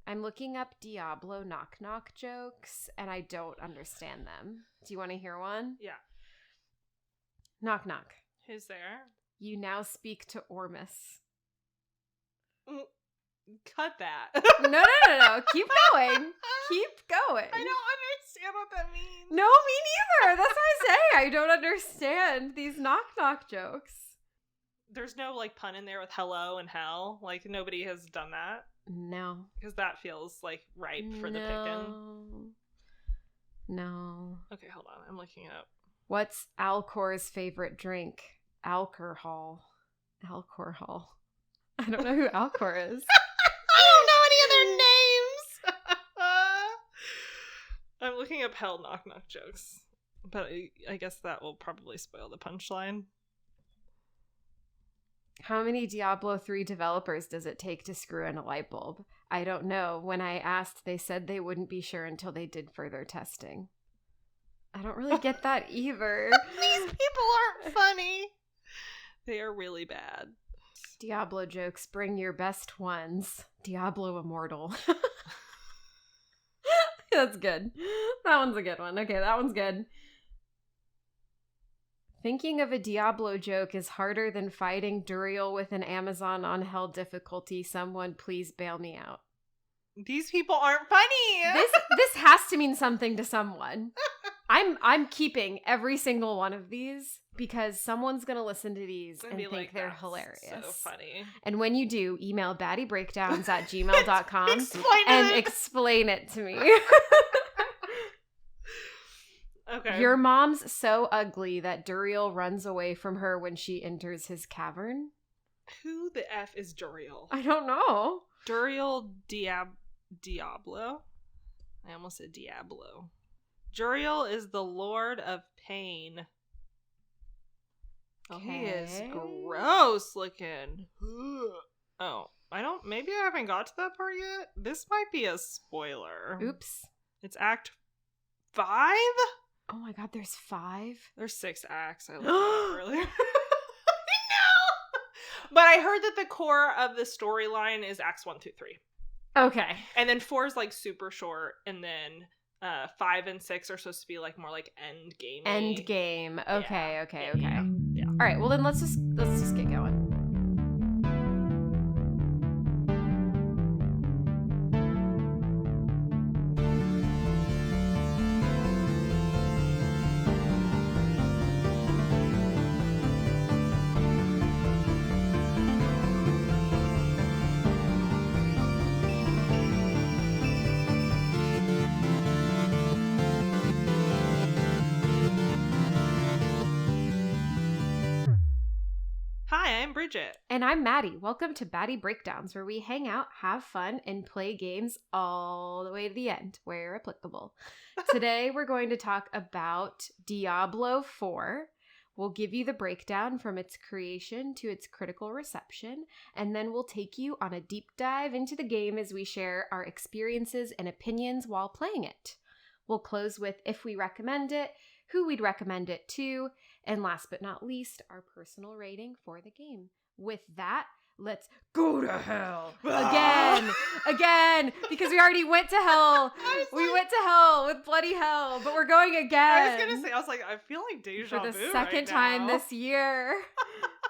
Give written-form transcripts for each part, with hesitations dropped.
I'm looking up Diablo knock-knock jokes, and I don't understand them. Do you want to hear one? Yeah. Knock-knock. Who's there? You now speak to Ormus. Cut that. No. Keep going. Keep going. I don't understand what that means. No, me neither. That's what I say. I don't understand these knock-knock jokes. There's no, like, pun in there with hello and hell. Like, nobody has done that. No. Because that feels, like, ripe for the pickin'. No. Okay, hold on. I'm looking it up. What's Alcor's favorite drink? Alcohol. Alcohol. I don't know who Alcor is. I don't know any other names! I'm looking up hell knock-knock jokes. But I guess that will probably spoil the punchline. How many Diablo 3 developers does it take to screw in a light bulb? I don't know. When I asked, they said they wouldn't be sure until they did further testing. I don't really get that either. These people aren't funny. They are really bad. Diablo jokes, bring your best ones. Diablo Immortal. That's good. That one's a good one. Okay, that one's good. Thinking of a Diablo joke is harder than fighting Duriel with an Amazon on hell difficulty. Someone please bail me out. These people aren't funny. This has to mean something to someone. I'm keeping every single one of these because someone's gonna listen to these and think like, they're hilarious. So funny. And when you do, email baddybreakdowns@gmail.com explain it to me. Okay. Your mom's so ugly that Duriel runs away from her when she enters his cavern. Who the F is Duriel? I don't know. Duriel Diablo? I almost said Diablo. Duriel is the Lord of Pain. Oh, he is gross looking. Oh, maybe I haven't got to that part yet. This might be a spoiler. Oops. It's Act 5? Oh my god, there's 5? There's 6 acts. I looked it up earlier. No! But I heard that the core of the storyline is Acts 1 through 3. Okay. And then 4 is like super short, and then 5 and 6 are supposed to be like more like end game. End game. Okay. Yeah. All right. Well, then let's just get going. I'm Bridget. And I'm Maddie. Welcome to Baddy Breakdowns, where we hang out, have fun, and play games all the way to the end, where applicable. Today, we're going to talk about Diablo 4. We'll give you the breakdown from its creation to its critical reception, and then we'll take you on a deep dive into the game as we share our experiences and opinions while playing it. We'll close with if we recommend it, who we'd recommend it to, and last but not least, our personal rating for the game. With that, let's go to hell. Again, because we already went to hell. We went to hell with bloody hell, but we're going again. I was going to say, I feel like deja vu for the second time this year.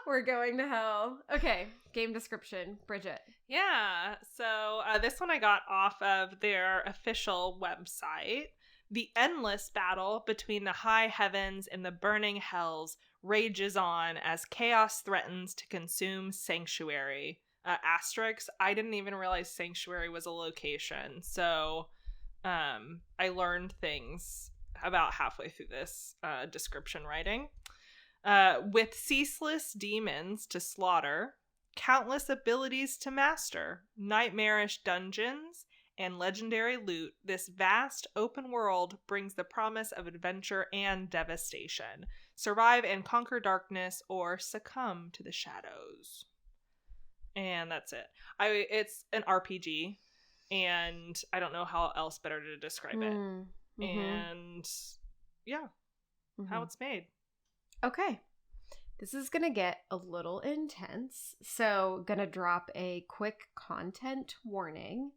We're going to hell. Okay, game description, Bridget. Yeah, so this one I got off of their official website. The endless battle between the high heavens and the burning hells rages on as chaos threatens to consume Sanctuary. Asterisk, I didn't even realize Sanctuary was a location, so I learned things about halfway through this description writing. With ceaseless demons to slaughter, countless abilities to master, nightmarish dungeons, and legendary loot, this vast open world brings the promise of adventure and devastation. Survive and conquer darkness or succumb to the shadows. And that's it. It's an RPG, and I don't know how else better to describe it. Mm-hmm. And yeah, how it's made. Okay. This is going to get a little intense, so going to drop a quick content warning.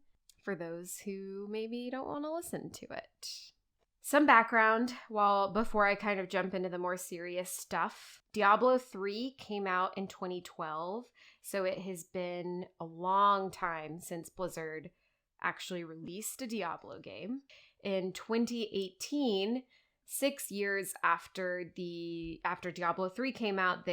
for those who maybe don't want to listen to it. Some background before I kind of jump into the more serious stuff. Diablo 3 came out in 2012, so it has been a long time since Blizzard actually released a Diablo game. In 2018, 6 years after Diablo 3 came out,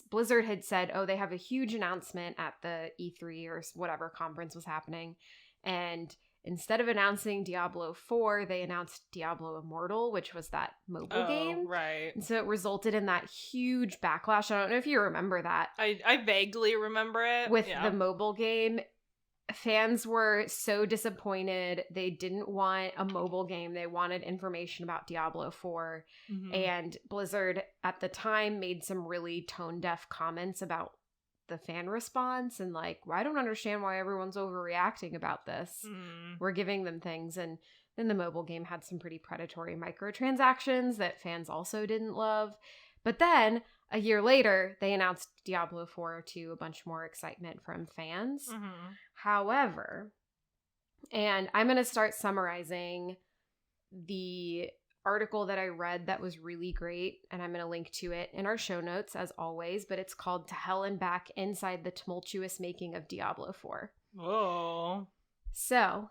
Blizzard had said, oh, they have a huge announcement at the E3 or whatever conference was happening, and instead of announcing Diablo 4, they announced Diablo Immortal, which was that mobile game. Right. And so it resulted in that huge backlash. I don't know if you remember that. I vaguely remember it. With the mobile game, fans were so disappointed. They didn't want a mobile game. They wanted information about Diablo 4. Mm-hmm. And Blizzard at the time made some really tone-deaf comments about the fan response and like, well, I don't understand why everyone's overreacting about this. We're giving them things. And then the mobile game had some pretty predatory microtransactions that fans also didn't love. But then a year later, they announced Diablo 4 to a bunch more excitement from fans. Mm-hmm. However, and I'm going to start summarizing the article that I read that was really great, and I'm going to link to it in our show notes as always, but it's called To Hell and Back Inside the Tumultuous Making of Diablo 4. Oh. So,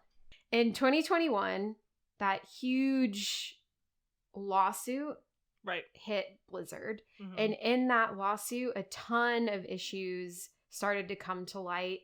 in 2021, that huge lawsuit hit Blizzard. Mm-hmm. And in that lawsuit, a ton of issues started to come to light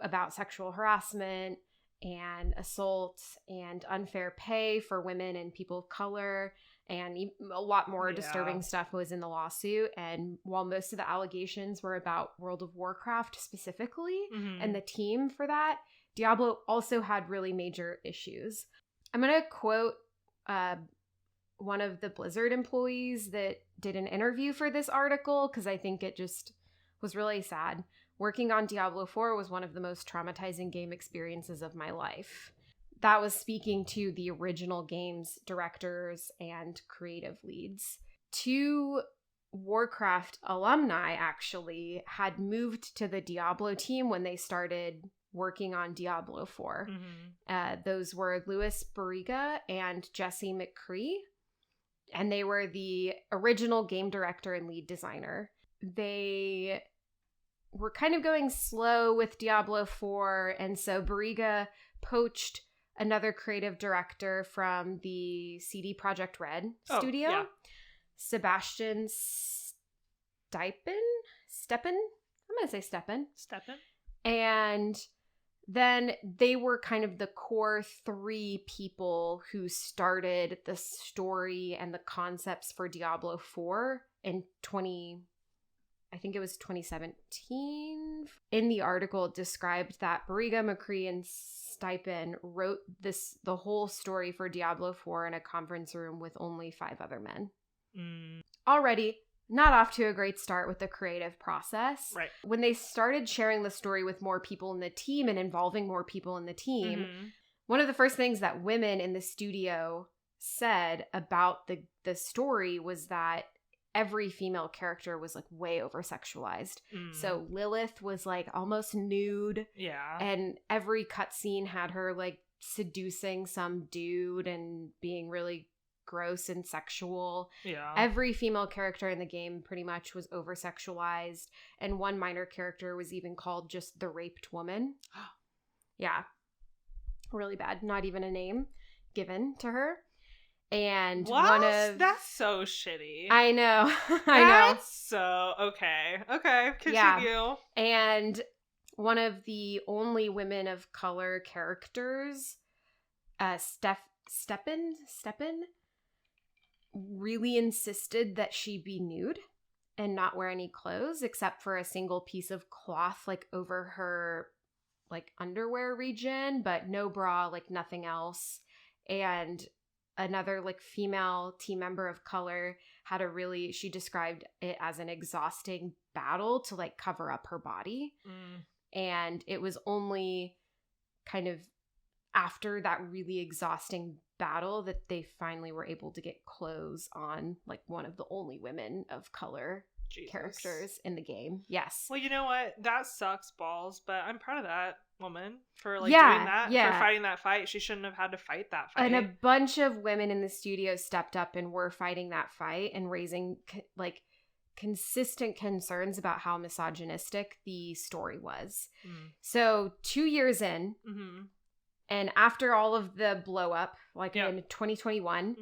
about sexual harassment and assault and unfair pay for women and people of color, and a lot more disturbing stuff was in the lawsuit. And while most of the allegations were about World of Warcraft specifically, and the team for that, Diablo also had really major issues. I'm going to quote one of the Blizzard employees that did an interview for this article, because I think it just was really sad. Working on Diablo 4 was one of the most traumatizing game experiences of my life. That was speaking to the original game's directors and creative leads. 2 Warcraft alumni actually had moved to the Diablo team when they started working on Diablo 4. Those were Louis Barriga and Jesse McCree, and they were the original game director and lead designer. They were kind of going slow with Diablo 4, and so Barriga poached another creative director from the CD Projekt Red studio, Sebastian Steppen? I'm going to say Steppen. And then they were kind of the core 3 people who started the story and the concepts for Diablo 4 in 2017. In the article, it described that Barriga, McCree, and Stipin wrote the whole story for Diablo 4 in a conference room with only 5 other men. Already not off to a great start with the creative process. Right. When they started sharing the story with more people in the team and involving more people in the team, one of the first things that women in the studio said about the story was that every female character was like way over sexualized. So Lilith was like almost nude. Yeah. And every cutscene had her like seducing some dude and being really gross and sexual. Yeah. Every female character in the game pretty much was over sexualized. And one minor character was even called just the raped woman. Yeah. Really bad. Not even a name given to her. And that's so shitty. I know. I know. That's so okay. Continue. Yeah. And one of the only women of color characters, Steppen, really insisted that she be nude and not wear any clothes except for a single piece of cloth like over her like underwear region, but no bra, like nothing else. And another like female team member of color she described it as an exhausting battle to like cover up her body. And it was only kind of after that really exhausting battle that they finally were able to get clothes on like one of the only women of color characters in the game. Yes. Well, you know what? That sucks balls, but I'm proud of that. woman for like Yeah, doing that, yeah. for fighting that fight. She shouldn't have had to fight that fight. And a bunch of women in the studio stepped up and were fighting that fight and raising like consistent concerns about how misogynistic the story was. So 2 years in, and after all of the blow up, like in 2021,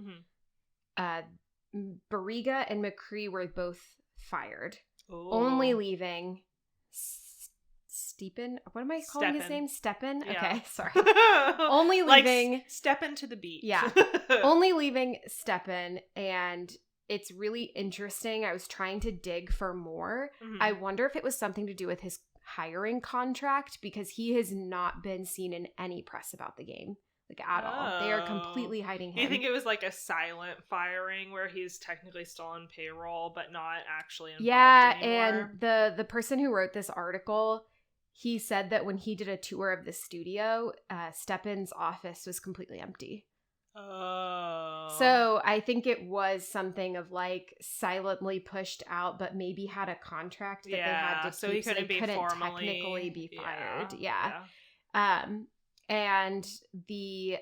Barriga and McCree were both fired. Ooh. Only leaving Steppen. What am I calling his name? Steppen? Yeah. Okay, sorry. Only leaving... Like Steppen to the beach. Yeah. Only leaving Steppen, and it's really interesting. I was trying to dig for more. I wonder if it was something to do with his hiring contract, because he has not been seen in any press about the game. Like, at all. They are completely hiding him. You think it was like a silent firing where he's technically still on payroll but not actually involved anymore? And the person who wrote this article, he said that when he did a tour of the studio, Steppen's office was completely empty. Oh. So I think it was something of like silently pushed out, but maybe had a contract that they had to keep, so he couldn't technically be fired. Yeah. And the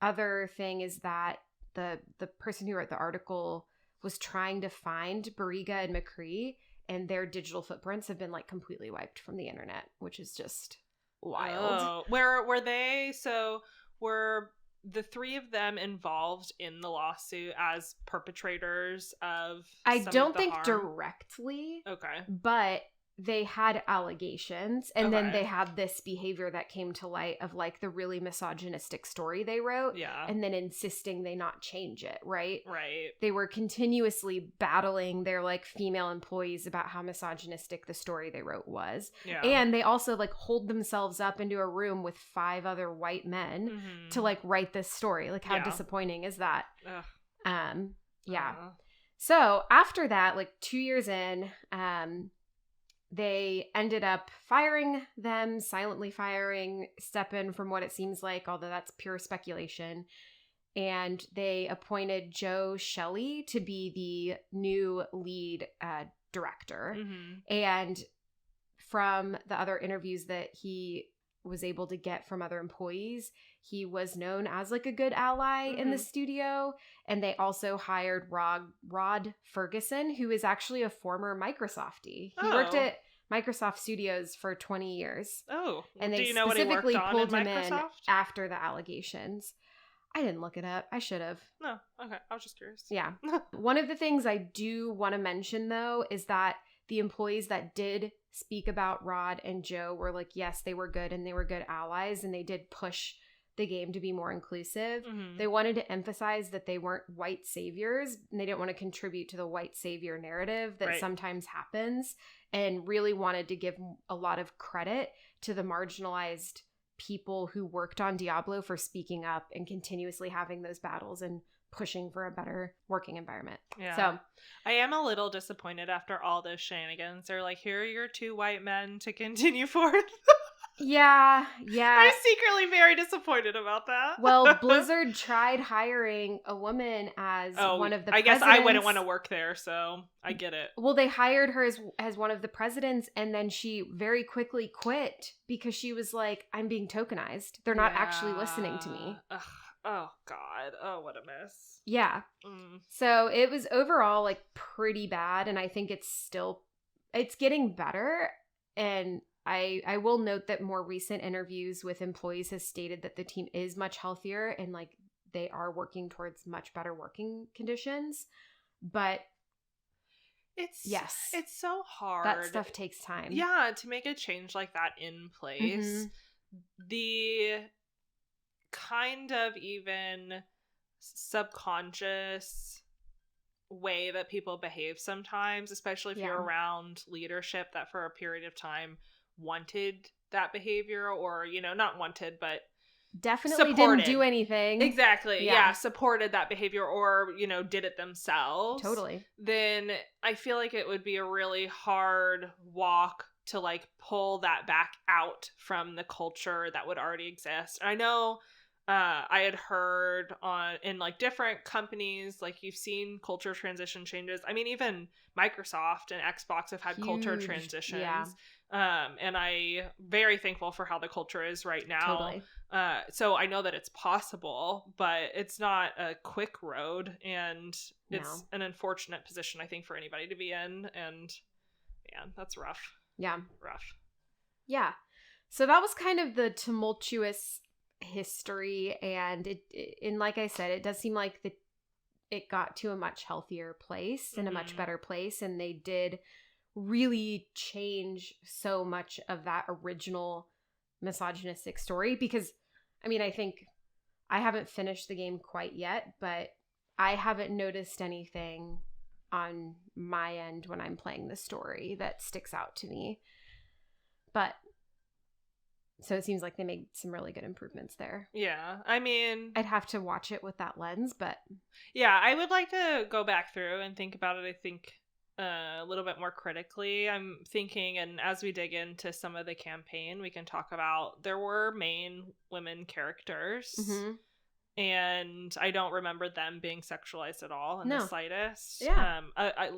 other thing is that the person who wrote the article was trying to find Barriga and McCree, and their digital footprints have been like completely wiped from the internet, which is just wild. Oh. Where were they? So were the three of them involved in the lawsuit as perpetrators of I don't of the think harm? Directly. Okay. But they had allegations, and then they had this behavior that came to light of like the really misogynistic story they wrote, and then insisting they not change it, right? They were continuously battling their like female employees about how misogynistic the story they wrote was. And they also like hold themselves up into a room with 5 other white men to like write this story. Like, how disappointing is that? So after that, like 2 years in, they ended up firing them, silently firing Steppen from what it seems like, although that's pure speculation. And they appointed Joe Shelley to be the new lead director. And from the other interviews that he was able to get from other employees, he was known as like a good ally in the studio. And they also hired Rod Ferguson, who is actually a former Microsoftie. He worked at Microsoft Studios for 20 years. And they specifically pulled him in after the allegations. I didn't look it up. I should have. No, okay. I was just curious. Yeah. One of the things I do want to mention, though, is that the employees that did speak about Rod and Joe were like, yes, they were good and they were good allies, and they did push the game to be more inclusive. They wanted to emphasize that they weren't white saviors, and they didn't want to contribute to the white savior narrative that sometimes happens, and really wanted to give a lot of credit to the marginalized people who worked on Diablo for speaking up and continuously having those battles and pushing for a better working environment. So I am a little disappointed after all those shenanigans. They're like, here are your 2 white men to continue forth. Yeah. I'm secretly very disappointed about that. Well, Blizzard tried hiring a woman as one of the presidents. I guess I wouldn't want to work there, so I get it. Well, they hired her as one of the presidents, and then she very quickly quit because she was like, I'm being tokenized. They're not actually listening to me. Ugh. Oh, God. Oh, what a mess. Yeah. So it was overall like pretty bad, and I think it's getting better. And I will note that more recent interviews with employees has stated that the team is much healthier and like they are working towards much better working conditions. But it's so hard. That stuff takes time. Yeah, to make a change like that in place. The kind of even subconscious way that people behave sometimes, especially if you're around leadership that for a period of time wanted that behavior, or not wanted but definitely didn't do anything. Exactly. Yeah, supported that behavior, or did it themselves. Totally. Then I feel like it would be a really hard walk to like pull that back out from the culture that would already exist. I know I had heard in like different companies, like you've seen culture transition changes. I mean, even Microsoft and Xbox have had culture transitions. And I'm very thankful for how the culture is right now. Totally. So I know that it's possible, but it's not a quick road, and it's an unfortunate position, I think, for anybody to be in. And man, that's rough. Yeah. Rough. Yeah. So that was kind of the tumultuous history, and like I said, it does seem like it got to a much healthier place and a much better place, and they did really change so much of that original misogynistic story. Because I mean, I think I haven't finished the game quite yet, but I haven't noticed anything on my end when I'm playing the story that sticks out to me. But so it seems like they made some really good improvements there. Yeah, I mean, I'd have to watch it with that lens, but yeah, I would like to go back through and think about it, I think, a little bit more critically. I'm thinking, and as we dig into some of the campaign, we can talk about, there were main women characters, and I don't remember them being sexualized at all in the slightest. Yeah. I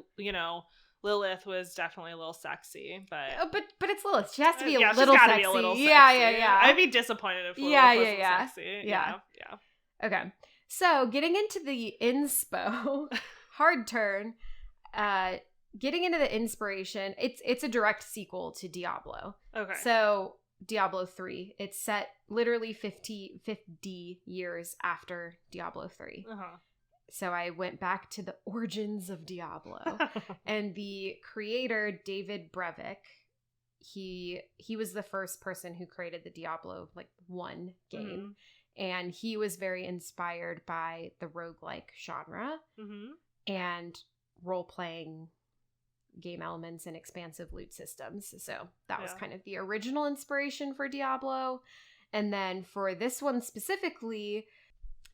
Lilith was definitely a little sexy, but but it's Lilith. She has to be a little she's gotta sexy. be a little sexy. Yeah. I'd be disappointed if Lilith wasn't sexy. Yeah. Okay. So getting into the inspo, hard turn. Getting into the inspiration, it's a direct sequel to Diablo. Okay. So Diablo 3, it's set literally 50 years after Diablo 3. So I went back to the origins of Diablo. And the creator, David Brevik, he was the first person who created the Diablo 1 game. And he was very inspired by the roguelike genre and role-playing game elements and expansive loot systems. So that was kind of the original inspiration for Diablo. And then for this one specifically,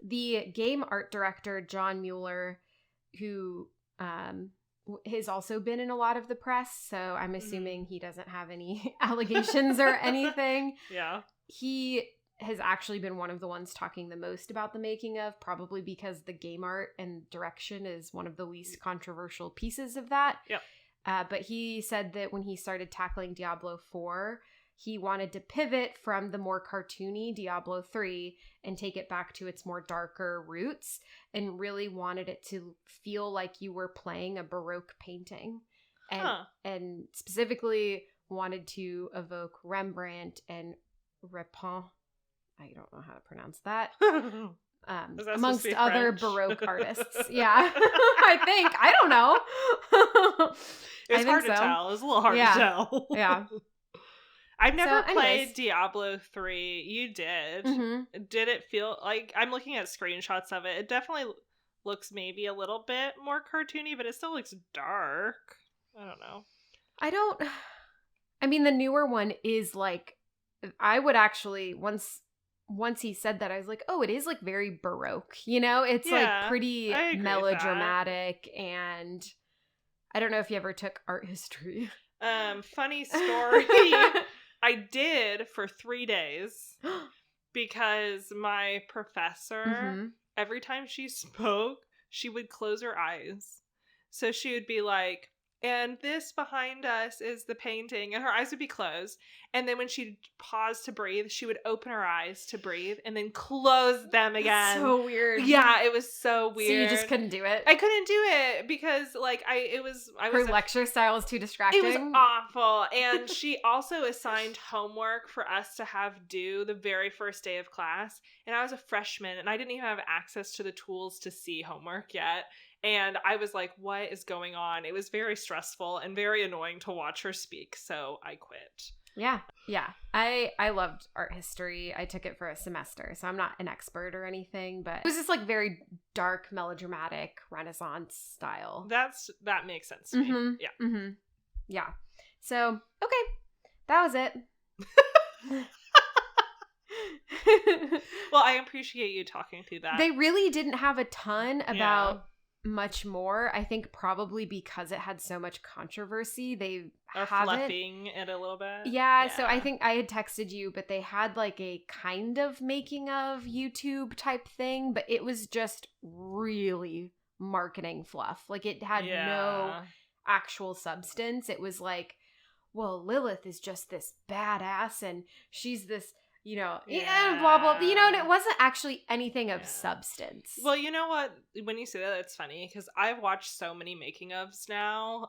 the game art director, John Mueller, who has also been in a lot of the press, so I'm assuming he doesn't have any allegations or anything. Yeah. He has actually been one of the ones talking the most about the making of, probably because the game art and direction is one of the least controversial pieces of that. Yep. But he said that when he started tackling Diablo 4, he wanted to pivot from the more cartoony Diablo 3 and take it back to its more darker roots, and really wanted it to feel like you were playing a Baroque painting. And specifically wanted to evoke Rembrandt and Repin. I don't know how to pronounce that. Amongst other Baroque artists. Yeah. I think. I don't know. It's hard to tell. It's a little hard to tell. Yeah. I've never played Diablo 3. You did. Did it feel like, I'm looking at screenshots of it. It definitely looks maybe a little bit more cartoony, but it still looks dark. I don't know. I mean, the newer one is I would actually, once he said that, I was like, oh, it is very Baroque, it's pretty melodramatic. And I don't know if you ever took art history. Funny story. I did for 3 days because my professor, every time she spoke, she would close her eyes. So she would be like, and this behind us is the painting, and her eyes would be closed. And then when she'd pause to breathe, she would open her eyes to breathe and then close them again. That's so weird. Yeah, it was so weird. So you just couldn't do it? I couldn't do it because her lecture style was too distracting. It was awful. And she also assigned homework for us to have due the very first day of class. And I was a freshman and I didn't even have access to the tools to see homework yet. And I was like, what is going on? It was very stressful and very annoying to watch her speak. So I quit. Yeah. I loved art history. I took it for a semester, so I'm not an expert or anything, but it was just very dark, melodramatic, Renaissance style. That makes sense to me. Yeah. Yeah. So, okay. That was it. Well, I appreciate you talking through that. They really didn't have a ton about much more. I think probably because it had so much controversy, they are fluffing it a little bit. Yeah, so I think I had texted you, but they had a kind of making of YouTube type thing, but it was just really marketing fluff. It had no actual substance. It was well, Lilith is just this badass and she's this, blah, Yeah. blah, and it wasn't actually anything of substance. Well, you know what? When you say that, it's funny because I've watched so many making ofs now,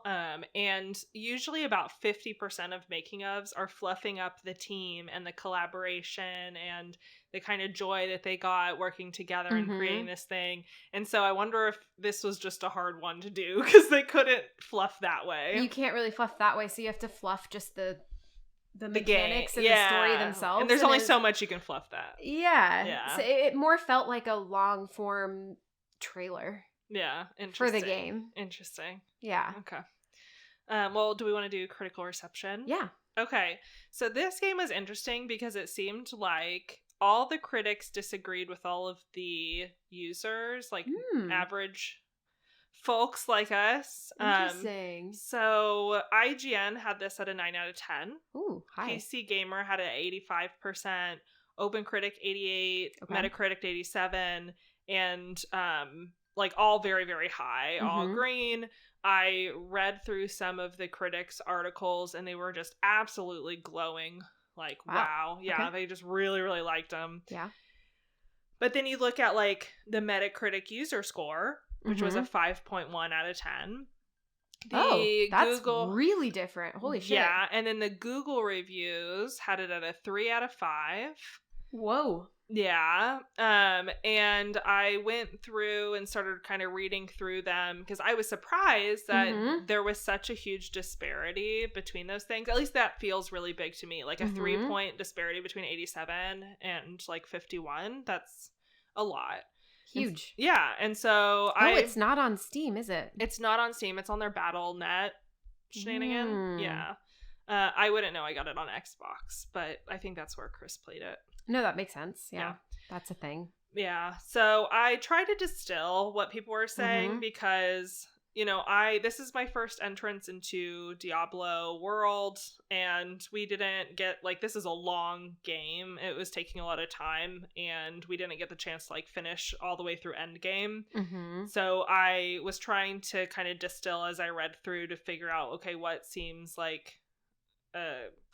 and usually about 50% of making ofs are fluffing up the team and the collaboration and the kind of joy that they got working together and creating this thing. And so I wonder if this was just a hard one to do because they couldn't fluff that way. You can't really fluff that way, so you have to fluff just the mechanics game. and the story themselves. And there's only so much you can fluff that. Yeah. So it more felt like a long form trailer. Yeah. Interesting. For the game. Interesting. Yeah. Okay. Well, do we want to do critical reception? Yeah. Okay. So this game was interesting because it seemed like all the critics disagreed with all of the users, like average folks like us. Interesting. So IGN had this at a 9 out of 10. Ooh, high. PC Gamer had it at 85%, OpenCritic 88, Metacritic 87, and like all very, very high, all green. I read through some of the critics' articles and they were just absolutely glowing. Like, wow. Yeah, they just really, really liked them. Yeah. But then you look at like the Metacritic user score, which was a 5.1 out of 10. That's really different. Holy shit. Yeah, and then the Google reviews had it at a 3 out of 5. Whoa. Yeah. And I went through and started kind of reading through them because I was surprised that there was such a huge disparity between those things. At least that feels really big to me. Like a 3-point disparity between 87 and like 51. That's a lot. Huge. And so it's not on Steam, is it? It's not on Steam. It's on their Battle.net shenanigan. Yeah. I wouldn't know I got it on Xbox, but I think that's where Chris played it. No, that makes sense. Yeah. That's a thing. Yeah. So I tried to distill what people were saying because, this is my first entrance into Diablo world, and we didn't get, like, this is a long game. It was taking a lot of time, and we didn't get the chance to, like, finish all the way through endgame. So I was trying to kind of distill as I read through to figure out, okay, what seems like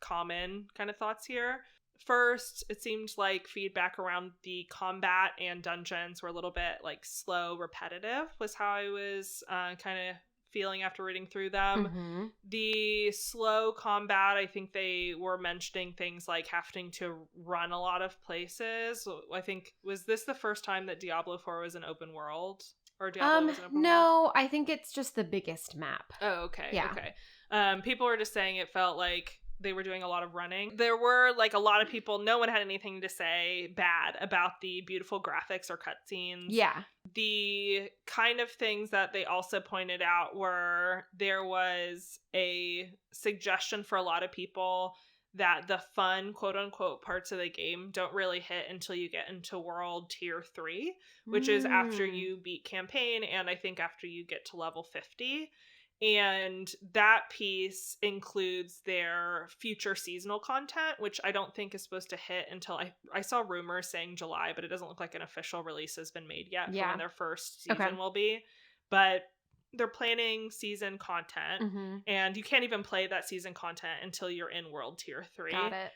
common kind of thoughts here. First, it seemed like feedback around the combat and dungeons were a little bit like slow, repetitive was how I was kind of feeling after reading through them. The slow combat, I think they were mentioning things like having to run a lot of places. I think, was this the first time that Diablo 4 was an open world? Or Diablo was an open world? I think it's just the biggest map. Oh, okay. Yeah. Okay. People were just saying it felt like they were doing a lot of running. There were like a lot of people, no one had anything to say bad about the beautiful graphics or cutscenes. Yeah. The kind of things that they also pointed out were there was a suggestion for a lot of people that the fun, quote unquote, parts of the game don't really hit until you get into World Tier 3, which is after you beat campaign and I think after you get to level 50. And that piece includes their future seasonal content, which I don't think is supposed to hit until I saw rumors saying July, but it doesn't look like an official release has been made yet for when their first season will be. But they're planning season content, and you can't even play that season content until you're in World Tier 3. Got it.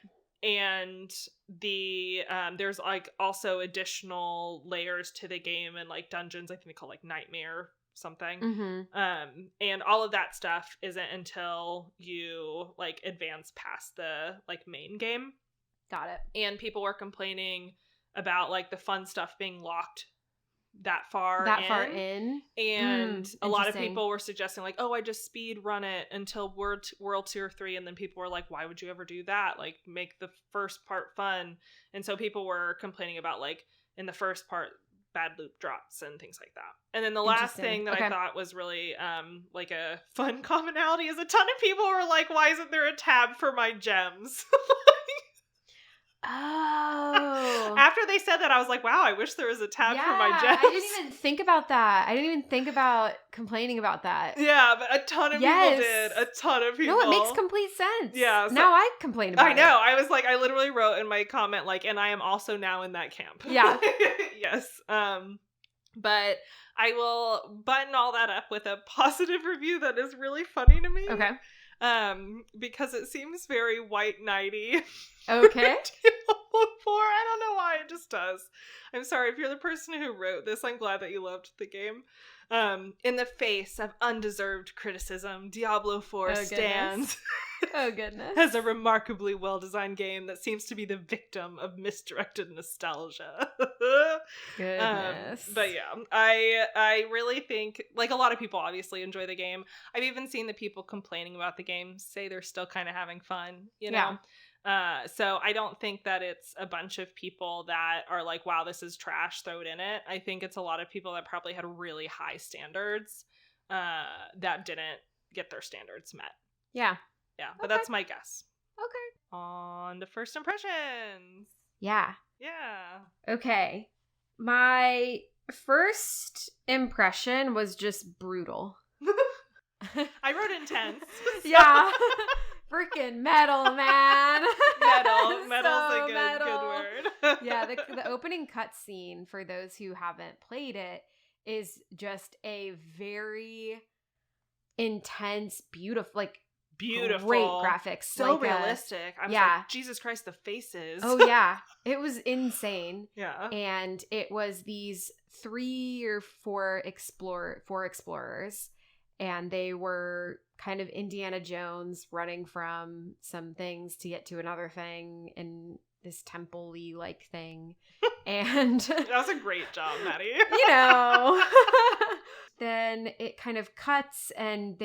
And the there's like also additional layers to the game and like dungeons, I think they call like Nightmare something. And all of that stuff isn't until you like advance past the like main game. Got it. And people were complaining about like the fun stuff being locked that far in. And a lot of people were suggesting like, oh, I just speed run it until World Tier 3. And then people were like, why would you ever do that? Like, make the first part fun. And so people were complaining about like in the first part bad loop drops and things like that. And then the last thing that I thought was really like a fun commonality is a ton of people were like, why isn't there a tab for my gems? Oh. After they said that, I was like, wow, I wish there was a tab for my gems. I didn't even think about that. I didn't even think about complaining about that. Yeah, but a ton of people did. A ton of people. No, it makes complete sense. Yeah. So now I complain about it. I know. I was like, I literally wrote in my comment, like, and I am also now in that camp. Yeah. Yes. But I will button all that up with a positive review that is really funny to me. Okay. because it seems very white knighty. Okay. I don't know why, it just does. I'm sorry, if you're the person who wrote this, I'm glad that you loved the game. In the face of undeserved criticism, Diablo 4 stands Oh, goodness. as a remarkably well-designed game that seems to be the victim of misdirected nostalgia. Goodness. But yeah, I really think, like, a lot of people obviously enjoy the game. I've even seen the people complaining about the game say they're still kind of having fun, you know? So I don't think that it's a bunch of people that are like, wow, this is trash, throw it in it. I think it's a lot of people that probably had really high standards that didn't get their standards met. Yeah. Yeah, but Okay. that's my guess. Okay. On to first impressions. Yeah. Yeah. Okay. My first impression was just brutal. I wrote intense. Yeah. Freaking metal, man. Metal's So a good metal. word. Yeah, the opening cutscene, for those who haven't played it, is just a very intense, beautiful, like, Beautiful. great graphics. So like, realistic. I was yeah. like, Jesus Christ, the faces. Oh, yeah. It was insane. Yeah. And it was these 3 or 4 explorers, and they were kind of Indiana Jones running from some things to get to another thing in this temple-y like thing. And That was a great job, Maddie. you know. Then it kind of cuts, and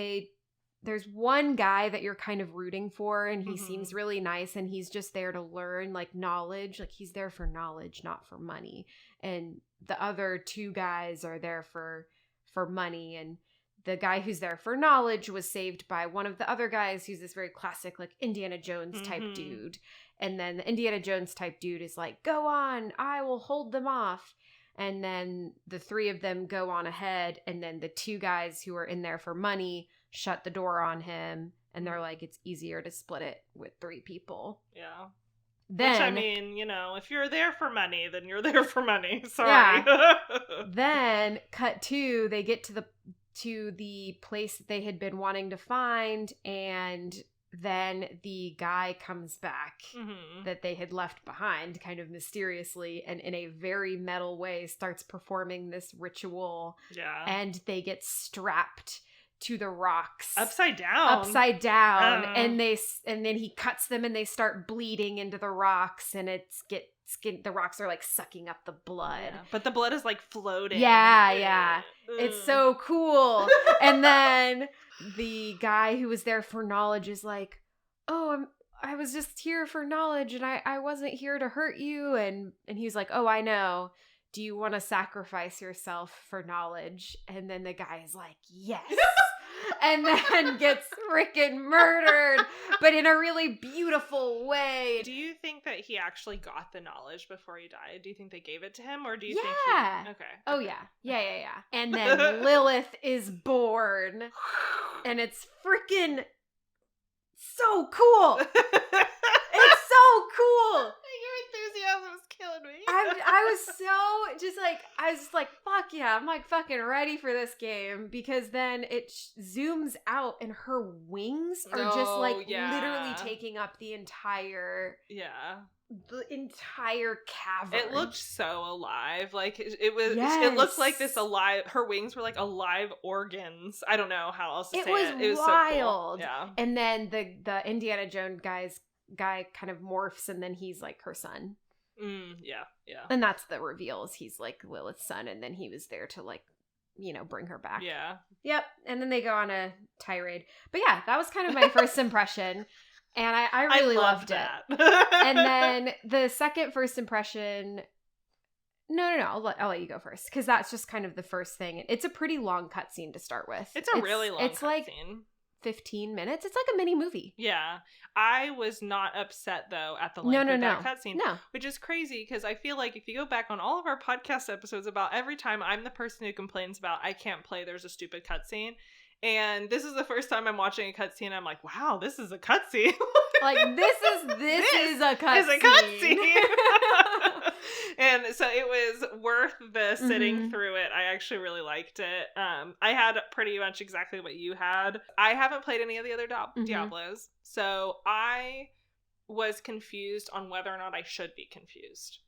there's one guy that you're kind of rooting for, and he seems really nice, and he's just there to learn, like, knowledge. Like, he's there for knowledge, not for money. And the other 2 guys are there for money, and the guy who's there for knowledge was saved by one of the other guys who's this very classic, like, Indiana Jones type dude. And then the Indiana Jones type dude is like, go on, I will hold them off. And then the 3 of them go on ahead, and then the 2 guys who are in there for money shut the door on him, and they're like, it's easier to split it with 3 people. Yeah. Then, which, I mean, you know, if you're there for money, then you're there for money. Sorry. Yeah. Then, cut to, they get to the place that they had been wanting to find, and then the guy comes back that they had left behind kind of mysteriously, and in a very metal way starts performing this ritual. Yeah. And they get strapped to the rocks upside down, and then he cuts them, and they start bleeding into the rocks, and the rocks are like sucking up the blood. Yeah. But the blood is like floating. Yeah. It's so cool. And then the guy who was there for knowledge is like, oh, I was just here for knowledge, and I wasn't here to hurt you. And he's like, oh, I know. Do you want to sacrifice yourself for knowledge? And then the guy is like, yes. And then gets freaking murdered, but in a really beautiful way. Do you think that he actually got the knowledge before he died? Do you think they gave it to him, or do you think he... Okay. Oh, yeah. Yeah. And then Lilith is born, and it's freaking so cool. It's so cool. Your enthusiasm is killing me. I was just like, fuck yeah. I'm like fucking ready for this game, because then it zooms out, and her wings are just like literally taking up the entire cavern. It looked so alive. Like it was. Yes. It looked like this alive. Her wings were like alive organs. I don't know how else to say it. It was wild. So cool. Yeah. And then the Indiana Jones guy kind of morphs, and then he's like her son. Yeah. And that's the reveal, is he's like Lilith's son, and then he was there to, like, you know, bring her back. Yeah. Yep. And then they go on a tirade. But yeah, that was kind of my first impression. And I really loved that. it. And then the second first impression... No. I'll let you go first, because that's just kind of the first thing. It's a pretty long cutscene to start with. It's really long It's like cutscene. 15 minutes. It's like a mini movie. Yeah. I was not upset, though, at the length of that cutscene. No. Which is crazy, because I feel like if you go back on all of our podcast episodes, about every time I'm the person who complains about I can't play, there's a stupid cutscene. And this is the first time I'm watching a cutscene. I'm like, wow, this is a cutscene. Like, this is a cutscene. And so it was worth the sitting through it. I actually really liked it. I had pretty much exactly what you had. I haven't played any of the other Diablos, so I was confused on whether or not I should be confused.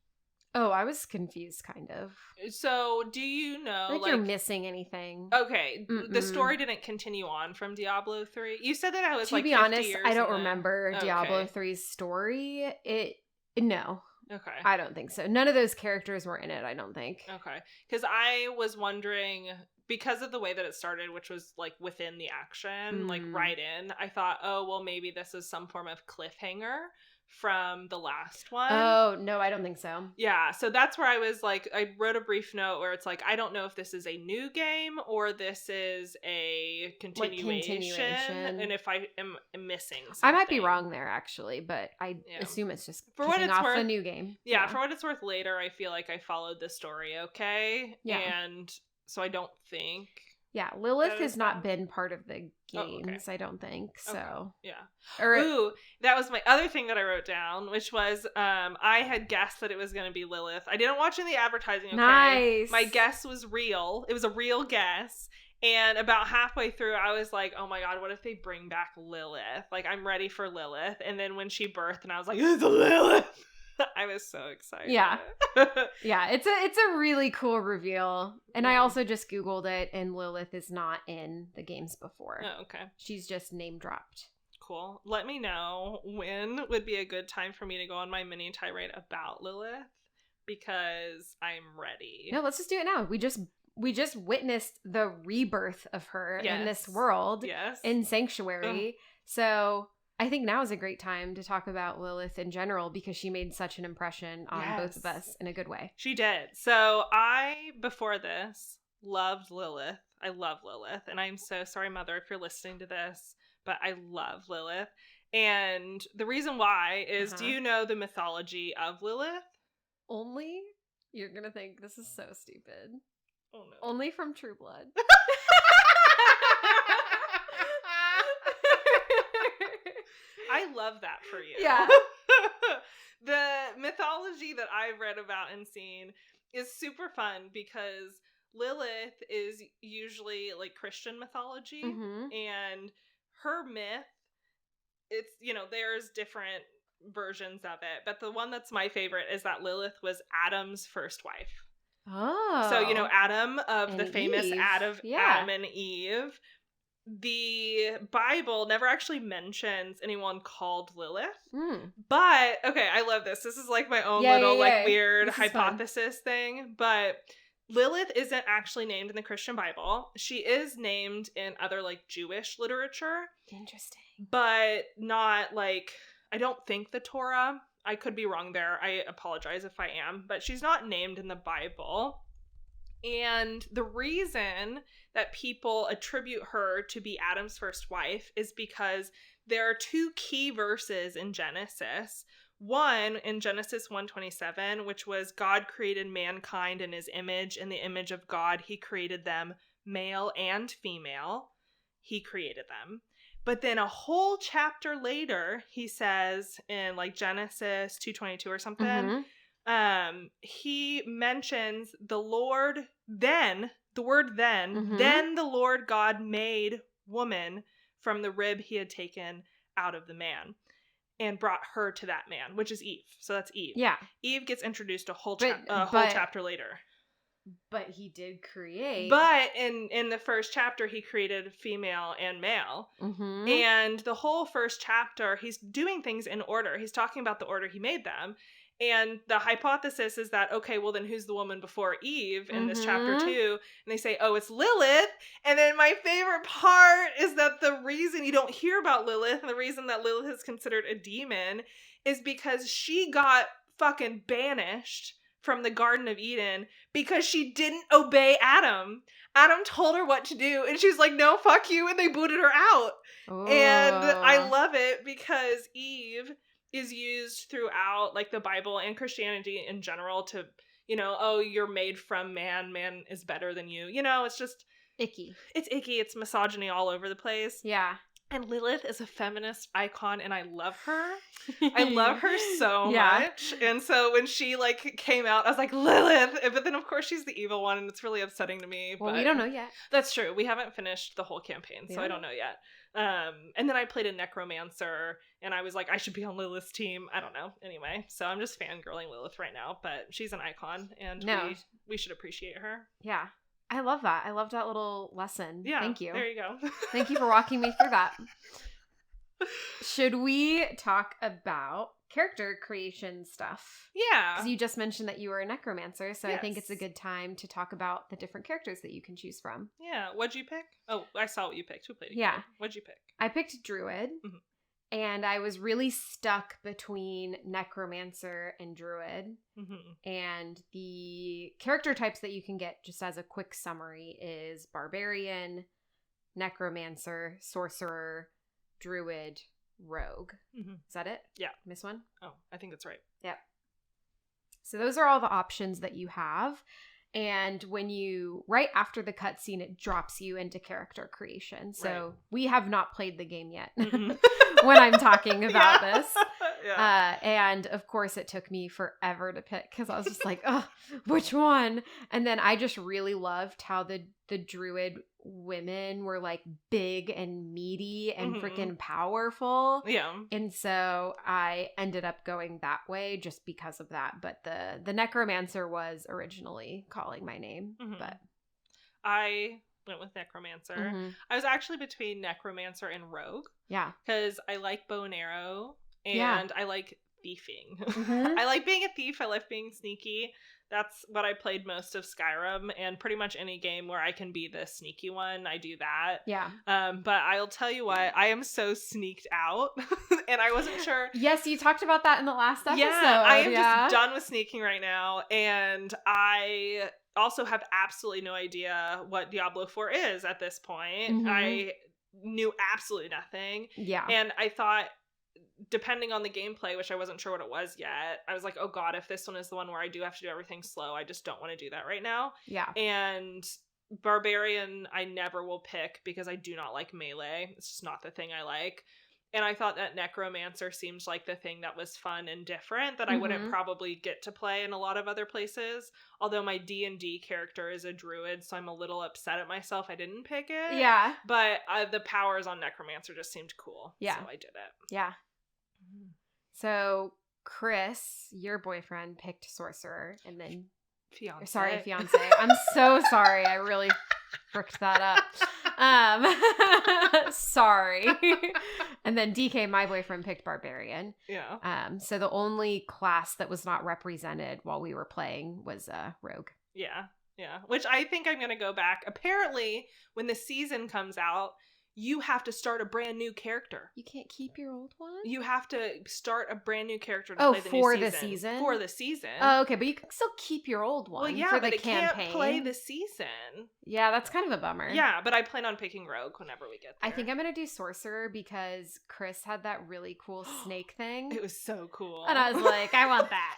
Oh, I was confused, kind of. So, do you know, like you're missing anything? Okay, the story didn't continue on from Diablo 3. You said that I was to be 50 honest, years I don't remember okay. Diablo 3's story. No. Okay. I don't think so. None of those characters were in it, I don't think. Okay. Because I was wondering, because of the way that it started, which was like within the action, like right in, I thought, oh, well, maybe this is some form of cliffhanger from the last one. Oh, no, I don't think so. Yeah, so that's where I was like, I wrote a brief note where it's like, I don't know if this is a new game or this is a continuation. And if I am missing something. I might be wrong there, actually, but I assume it's just for what it's off worth, a new game. Yeah, for what it's worth, later, I feel like I followed the story okay. Yeah. And so I don't think... Yeah, Lilith has not been part of the games, I don't think, so. Okay. Yeah. Ooh, that was my other thing that I wrote down, which was I had guessed that it was going to be Lilith. I didn't watch any of the advertising, okay? Nice. My guess was real. It was a real guess. And about halfway through, I was like, oh my god, what if they bring back Lilith? Like, I'm ready for Lilith. And then when she birthed, and I was like, it's Lilith! I was so excited. Yeah. Yeah, it's a really cool reveal. And I also just Googled it, and Lilith is not in the games before. Oh, okay. She's just name dropped. Cool. Let me know when would be a good time for me to go on my mini tirade about Lilith, because I'm ready. No, let's just do it now. We just witnessed the rebirth of her in this world. Yes. In Sanctuary. So I think now is a great time to talk about Lilith in general, because she made such an impression on both of us in a good way. She did. So I, before this, loved Lilith. I love Lilith. And I'm so sorry, Mother, if you're listening to this, but I love Lilith. And the reason why is, do you know the mythology of Lilith? Only? You're going to think this is so stupid. Oh, no. Only from True Blood. I love that for you. Yeah. The mythology that I've read about and seen is super fun, because Lilith is usually like Christian mythology, and her myth, it's, there's different versions of it, but the one that's my favorite is that Lilith was Adam's first wife. Oh. So, Adam of and the famous Eve. Adam and Eve. The Bible never actually mentions anyone called Lilith. But, okay, I love this. This is like my own weird hypothesis thing. But Lilith isn't actually named in the Christian Bible. She is named in other, Jewish literature. Interesting. But not, I don't think the Torah. I could be wrong there. I apologize if I am. But she's not named in the Bible. And the reason that people attribute her to be Adam's first wife is because there are two key verses in Genesis. One in Genesis 1:27, which was God created mankind in his image. In the image of God, he created them male and female. He created them. But then a whole chapter later, he says in Genesis 2:22 or something, he mentions the Lord then, the word then, then the Lord God made woman from the rib he had taken out of the man and brought her to that man, which is Eve. So that's Eve. Yeah. Eve gets introduced a whole chapter later. But he did create. But in the first chapter, he created female and male. And the whole first chapter, he's doing things in order. He's talking about the order he made them. And the hypothesis is that, okay, well then who's the woman before Eve in this chapter 2? And they say, oh, it's Lilith. And then my favorite part is that the reason you don't hear about Lilith, and the reason that Lilith is considered a demon, is because she got fucking banished from the Garden of Eden because she didn't obey Adam. Adam told her what to do, and she's like, no, fuck you, and they booted her out. Oh. And I love it because Eve is used throughout the Bible and Christianity in general to, oh, you're made from man is better than you. It's just icky. It's icky. It's misogyny all over the place. Yeah. And Lilith is a feminist icon, and I love her. I love her so much. And so when she, like, came out, I was like, Lilith! But then, of course, she's the evil one, and it's really upsetting to me. Well, but we don't know yet. That's true. We haven't finished the whole campaign, so I don't know yet. And then I played a necromancer, and I was like, I should be on Lilith's team. I don't know. Anyway, so I'm just fangirling Lilith right now, but she's an icon, and we should appreciate her. Yeah. I love that. I loved that little lesson. Yeah. Thank you. There you go. Thank you for walking me through that. Should we talk about character creation stuff? Yeah. Because you just mentioned that you were a necromancer, so Yes. I think it's a good time to talk about the different characters that you can choose from. Yeah. What'd you pick? Oh, I saw what you picked. Who played it? Yeah. What'd you pick? I picked Druid, and I was really stuck between necromancer and Druid. And the character types that you can get, just as a quick summary, is Barbarian, Necromancer, Sorcerer, Druid, Rogue. Is that it? Yeah. Miss one? Oh, I think that's right. Yep. So those are all the options that you have. And when you, right after the cutscene, it drops you into character creation. So we have not played the game yet when I'm talking about this. And of course, it took me forever to pick because I was just like, oh, which one? And then I just really loved how the Druid women were like big and meaty and freaking powerful. Yeah. And so I ended up going that way just because of that. But the necromancer was originally calling my name. But I went with necromancer. I was actually between necromancer and rogue. Yeah. Because I like bow and arrow and I like thiefing. I like being a thief. I like being sneaky. That's what I played most of Skyrim, and pretty much any game where I can be the sneaky one, I do that. Yeah. But I'll tell you what, I am so sneaked out, and I wasn't sure. Yes, you talked about that in the last episode. Yeah, I am just done with sneaking right now, and I also have absolutely no idea what Diablo 4 is at this point. I knew absolutely nothing. Yeah. And I thought, depending on the gameplay, which I wasn't sure what it was yet, I was like, oh god, if this one is the one where I do have to do everything slow, I just don't want to do that right now. Yeah. And Barbarian I never will pick because I do not like melee. It's just not the thing I like. And I thought that Necromancer seemed like the thing that was fun and different that I wouldn't probably get to play in a lot of other places. Although my D&D character is a druid, so I'm a little upset at myself I didn't pick it. Yeah. But the powers on Necromancer just seemed cool. Yeah. So I did it. Yeah. So Chris, your boyfriend, picked Sorcerer, and then Fiance. I'm so sorry. I really fricked that up. Sorry. And then DK, my boyfriend, picked Barbarian. Yeah. So the only class that was not represented while we were playing was Rogue. Yeah. Yeah. Which I think I'm gonna go back. Apparently, when the season comes out, you have to start a brand new character. You can't keep your old one? You have to start a brand new character to play the new season. For the season? For the season. Oh, okay, but you can still keep your old one for the campaign. Can't play the season. Yeah, that's kind of a bummer. Yeah, but I plan on picking Rogue whenever we get there. I think I'm going to do Sorcerer because Chris had that really cool snake thing. It was so cool. And I was like, I want that.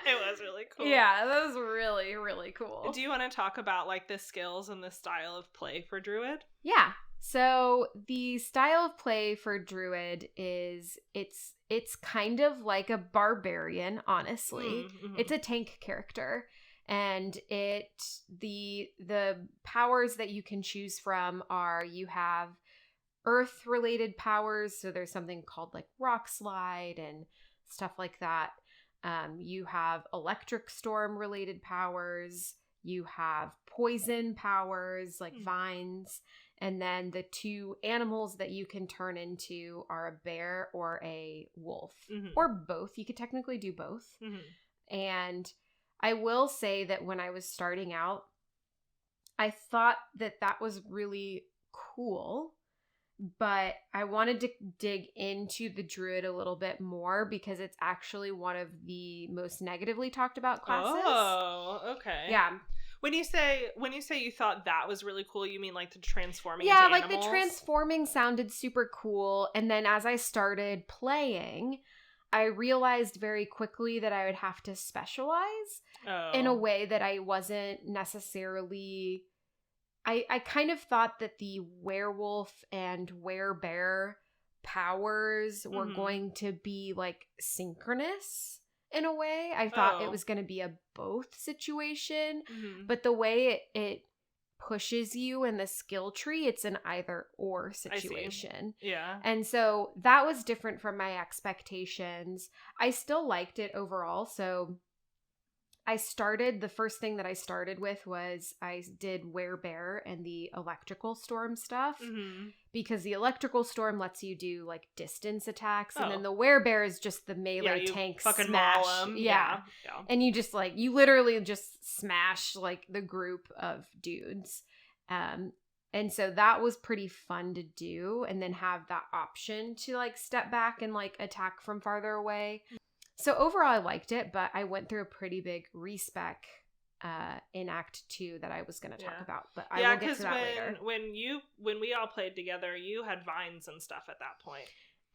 It was really cool. Yeah, that was really, really cool. Do you want to talk about like the skills and the style of play for Druid? Yeah. So the style of play for Druid is it's kind of like a barbarian, honestly. It's a tank character. And the powers that you can choose from are, you have earth related powers, so there's something called like rock slide and stuff like that. You have electric storm related powers, you have poison powers like vines, and then the two animals that you can turn into are a bear or a wolf, or both. You could technically do both. And I will say that when I was starting out, I thought that was really cool, but I wanted to dig into the Druid a little bit more because it's actually one of the most negatively talked about classes. Oh, okay. Yeah. When you say you thought that was really cool, you mean like the transforming into animals? Yeah, like the transforming sounded super cool. And then as I started playing, I realized very quickly that I would have to specialize in a way that I wasn't necessarily I kind of thought that the werewolf and werebear powers were going to be like synchronous in a way. I thought it was going to be a both situation, but the way it pushes you in the skill tree, it's an either or situation. Yeah. And so that was different from my expectations. I still liked it overall. So the first thing that I started with was I did werebear and the electrical storm stuff, because the electrical storm lets you do like distance attacks, and then the werebear is just the melee tank fucking smash. maul 'em. Yeah. And you just like, you literally just smash like the group of dudes. And so that was pretty fun to do, and then have that option to like step back and like attack from farther away. So overall, I liked it, but I went through a pretty big respec in Act 2 that I was going to talk about. But I will get to that later. When we all played together, you had vines and stuff at that point.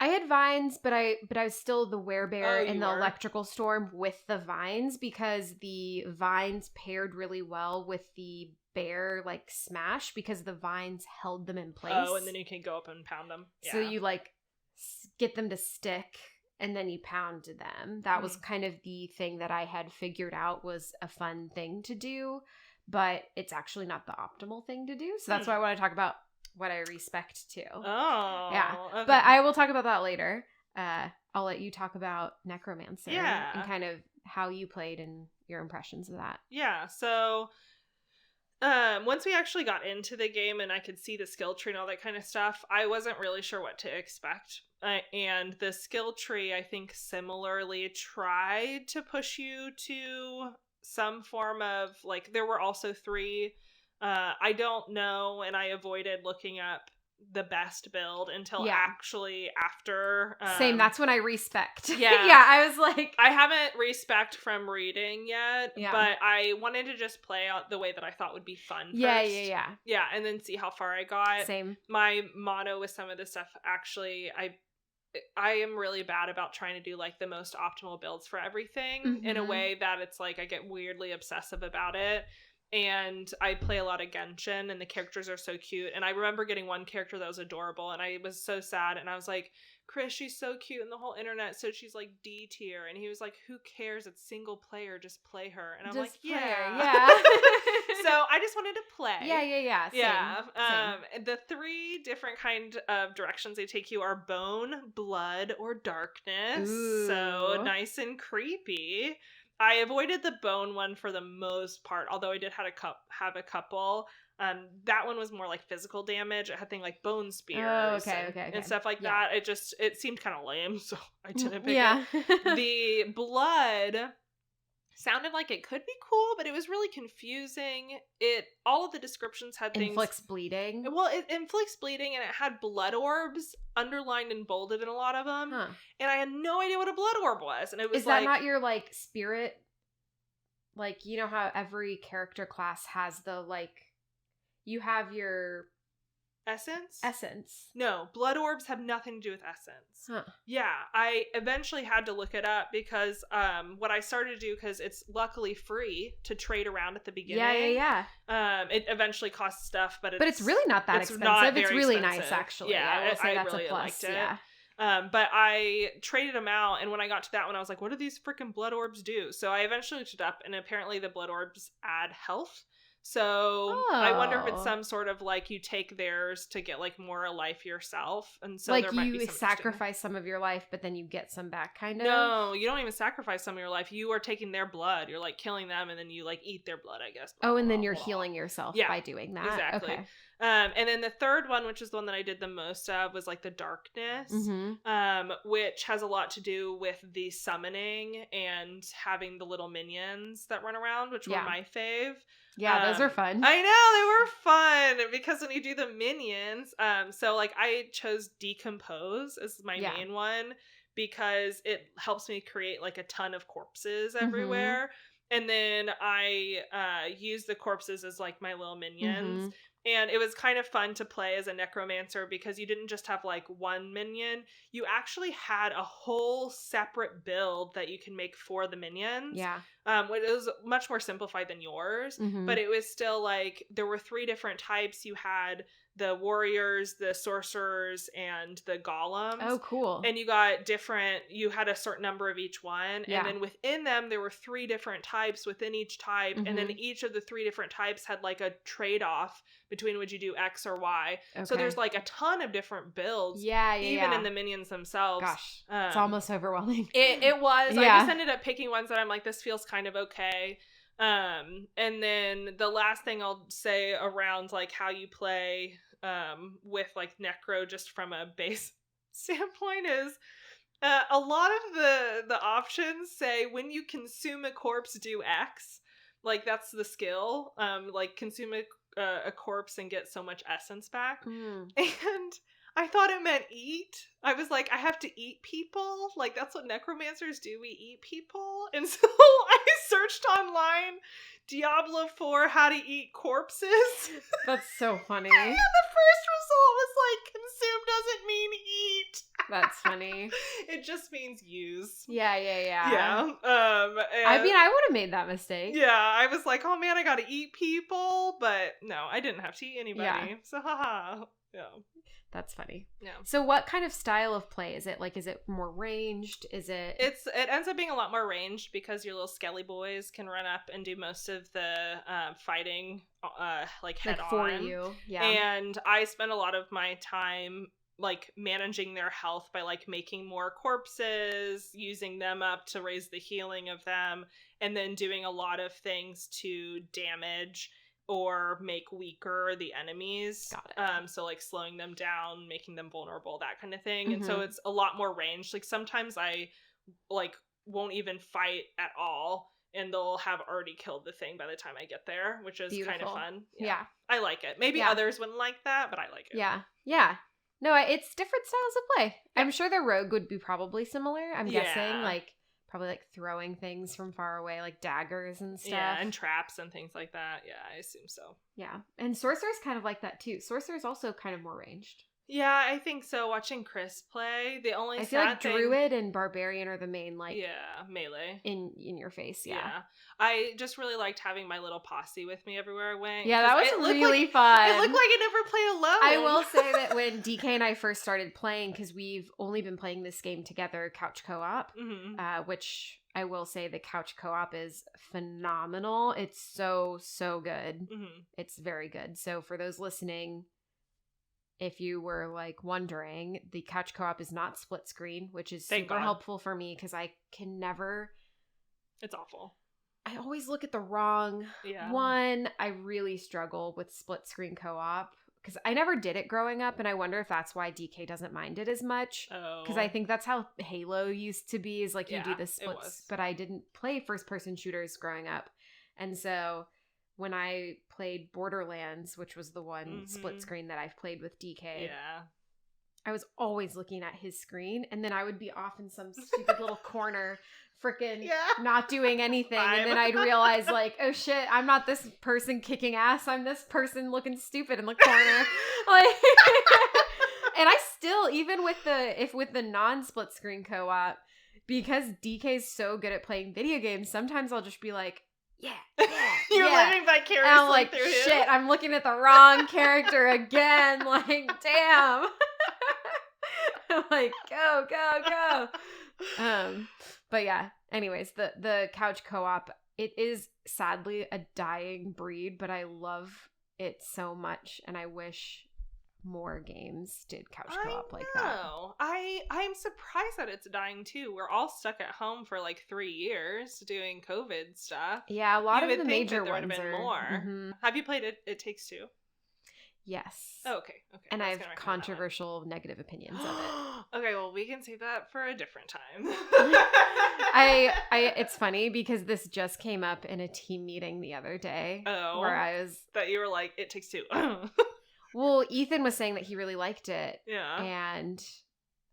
I had vines, but I was still the werebear in the electrical storm with the vines, because the vines paired really well with the bear like smash, because the vines held them in place. Oh, and then you can go up and pound them. Yeah. So you like get them to stick, and then you pound them. That was kind of the thing that I had figured out was a fun thing to do, but it's actually not the optimal thing to do. So that's why I want to talk about what I respect too. Oh. Yeah. Okay. But I will talk about that later. I'll let you talk about Necromancer and kind of how you played and your impressions of that. Yeah. So once we actually got into the game and I could see the skill tree and all that kind of stuff, I wasn't really sure what to expect. And the skill tree, I think, similarly tried to push you to some form of, like, there were also 3. I don't know, and I avoided looking up the best build until actually after. Same, that's when I respect. Yeah. Yeah, I was like, I haven't respect from reading yet, Yeah. but I wanted to just play out the way that I thought would be fun first. Yeah, and then see how far I got. Same. My motto with some of this stuff, actually, I am really bad about trying to do like the most optimal builds for everything in a way that it's like I get weirdly obsessive about it. And I play a lot of Genshin, and the characters are so cute. And I remember getting one character that was adorable, and I was so sad. And I was like, Chris, she's so cute, and the whole internet said she's like D tier. And he was like, who cares? It's single player. Just play her. And I'm Just like, play yeah. her. Yeah. So I just wanted to play. Yeah. Same. The 3 different kind of directions they take you are bone, blood, or darkness. Ooh. So nice and creepy. I avoided the bone one for the most part, although I did have a couple. That one was more like physical damage. It had things like bone spears and stuff like that. It seemed kind of lame, so I didn't pick it. The blood sounded like it could be cool, but it was really confusing. All of the descriptions had things. Inflicts bleeding. Well, it inflicts bleeding, and it had blood orbs underlined and bolded in a lot of them. Huh. And I had no idea what a blood orb was. And it was Is that not your like spirit? Like, you know how every character class has the like, you have your essence. No, blood orbs have nothing to do with essence. Huh. Yeah, I eventually had to look it up because what I started to do, because it's luckily free to trade around at the beginning. Yeah. It eventually costs stuff, but it's really not that expensive. It's really expensive. Nice, actually. Yeah, I will say that's really a plus. Liked it. Yeah. But I traded them out, and when I got to that one, I was like, what do these freaking blood orbs do? So I eventually looked it up, and apparently the blood orbs add health. So I wonder if it's some sort of like you take theirs to get like more life yourself, and so like there might you be some sacrifice some of your life, but then you get some back, kind of. No, you don't even sacrifice some of your life. You are taking their blood. You're like killing them, and then you like eat their blood, I guess. And then you're healing yourself by doing that. Exactly. Okay. And then the third one, which is the one that I did the most of, was like the darkness, which has a lot to do with the summoning and having the little minions that run around, which were my fave. Yeah, those are fun. I know, they were fun because when you do the minions, so like I chose Decompose as my main one because it helps me create like a ton of corpses everywhere. And then I use the corpses as like my little minions. And it was kind of fun to play as a necromancer because you didn't just have like one minion. You actually had a whole separate build that you can make for the minions. Yeah. It was much more simplified than yours, but it was still like there were 3 different types. You had the warriors, the sorcerers, and the golems. Oh, cool. And you had a certain number of each one. Yeah. And then within them, there were 3 different types within each type. And then each of the 3 different types had like a trade-off between would you do X or Y. Okay. So there's like a ton of different builds. Even in the minions themselves. Gosh, it's almost overwhelming. It was. Yeah. I just ended up picking ones that I'm like, this feels kind of okay. And then the last thing I'll say around like how you play with like necro just from a base standpoint is a lot of the options say when you consume a corpse do X, like that's the skill, like consume a corpse and get so much essence back. And I thought it meant eat. I was like, I have to eat people? Like, that's what necromancers do. We eat people? And so I searched online, Diablo 4, how to eat corpses. That's so funny. And the first result was like, consume doesn't mean eat. That's funny. It just means use. Yeah. Yeah. I mean, I would have made that mistake. Yeah, I was like, oh man, I gotta eat people. But no, I didn't have to eat anybody. Yeah. So haha. Yeah. That's funny. Yeah. So what kind of style of play is it? Like, is it more ranged? Is it... It ends up being a lot more ranged because your little skelly boys can run up and do most of the fighting like head on. For you. Yeah. And I spend a lot of my time like managing their health by like making more corpses, using them up to raise the healing of them, and then doing a lot of things to damage or make weaker the enemies. Got it. So like slowing them down, making them vulnerable, that kind of thing. And so it's a lot more ranged. Like sometimes I like won't even fight at all and they'll have already killed the thing by the time I get there, which is kind of fun. Yeah. I like it. Maybe others wouldn't like that, but I like it. Yeah. No, it's different styles of play. Yeah. I'm sure the rogue would be probably similar. I'm guessing like probably like throwing things from far away, like daggers and stuff. Yeah, and traps and things like that. Yeah, I assume so. Yeah. And sorcerer's kind of like that too. Sorcerer's also kind of more ranged. Yeah, I think so. Watching Chris play, the only I feel like druid and barbarian are the main like melee in your face. Yeah. I just really liked having my little posse with me everywhere I went. Yeah, that was really fun. It looked like I never played alone. I will say that when DK and I first started playing, because we've only been playing this game together, couch co-op, which I will say the couch co-op is phenomenal. It's so good. It's very good. So for those listening, if you were like wondering, the couch co-op is not split screen, which is super helpful for me because I can never. It's awful. I always look at the wrong one. I really struggle with split screen co-op because I never did it growing up, and I wonder if that's why DK doesn't mind it as much. Because I think that's how Halo used to be, is like you do the splits, but I didn't play first person shooters growing up, and so when I played Borderlands, which was the one split screen that I've played with DK, I was always looking at his screen, and then I would be off in some stupid little corner freaking not doing anything, and then I'd realize like, oh shit, I'm not this person kicking ass, I'm this person looking stupid in the corner. Like and I still, even with the non-split screen co-op, because DK's so good at playing video games, sometimes I'll just be like, you're living vicariously and I'm like, through him. Shit, I'm looking at the wrong character again. Like, damn. I'm like, go. But yeah, anyways, the couch co-op, it is sadly a dying breed, but I love it so much, and I wish more games did couch co-op like that. I'm surprised that it's dying too. We're all stuck at home for like 3 years doing COVID stuff. Yeah, a lot of the major ones are more. Have you played It Takes Two? Yes. Oh, okay. And I have controversial negative opinions of it. Okay, well, we can save that for a different time. It's funny because this just came up in a team meeting the other day. Oh. Where I was... That you were like, It Takes Two. Well, Ethan was saying that he really liked it. Yeah. And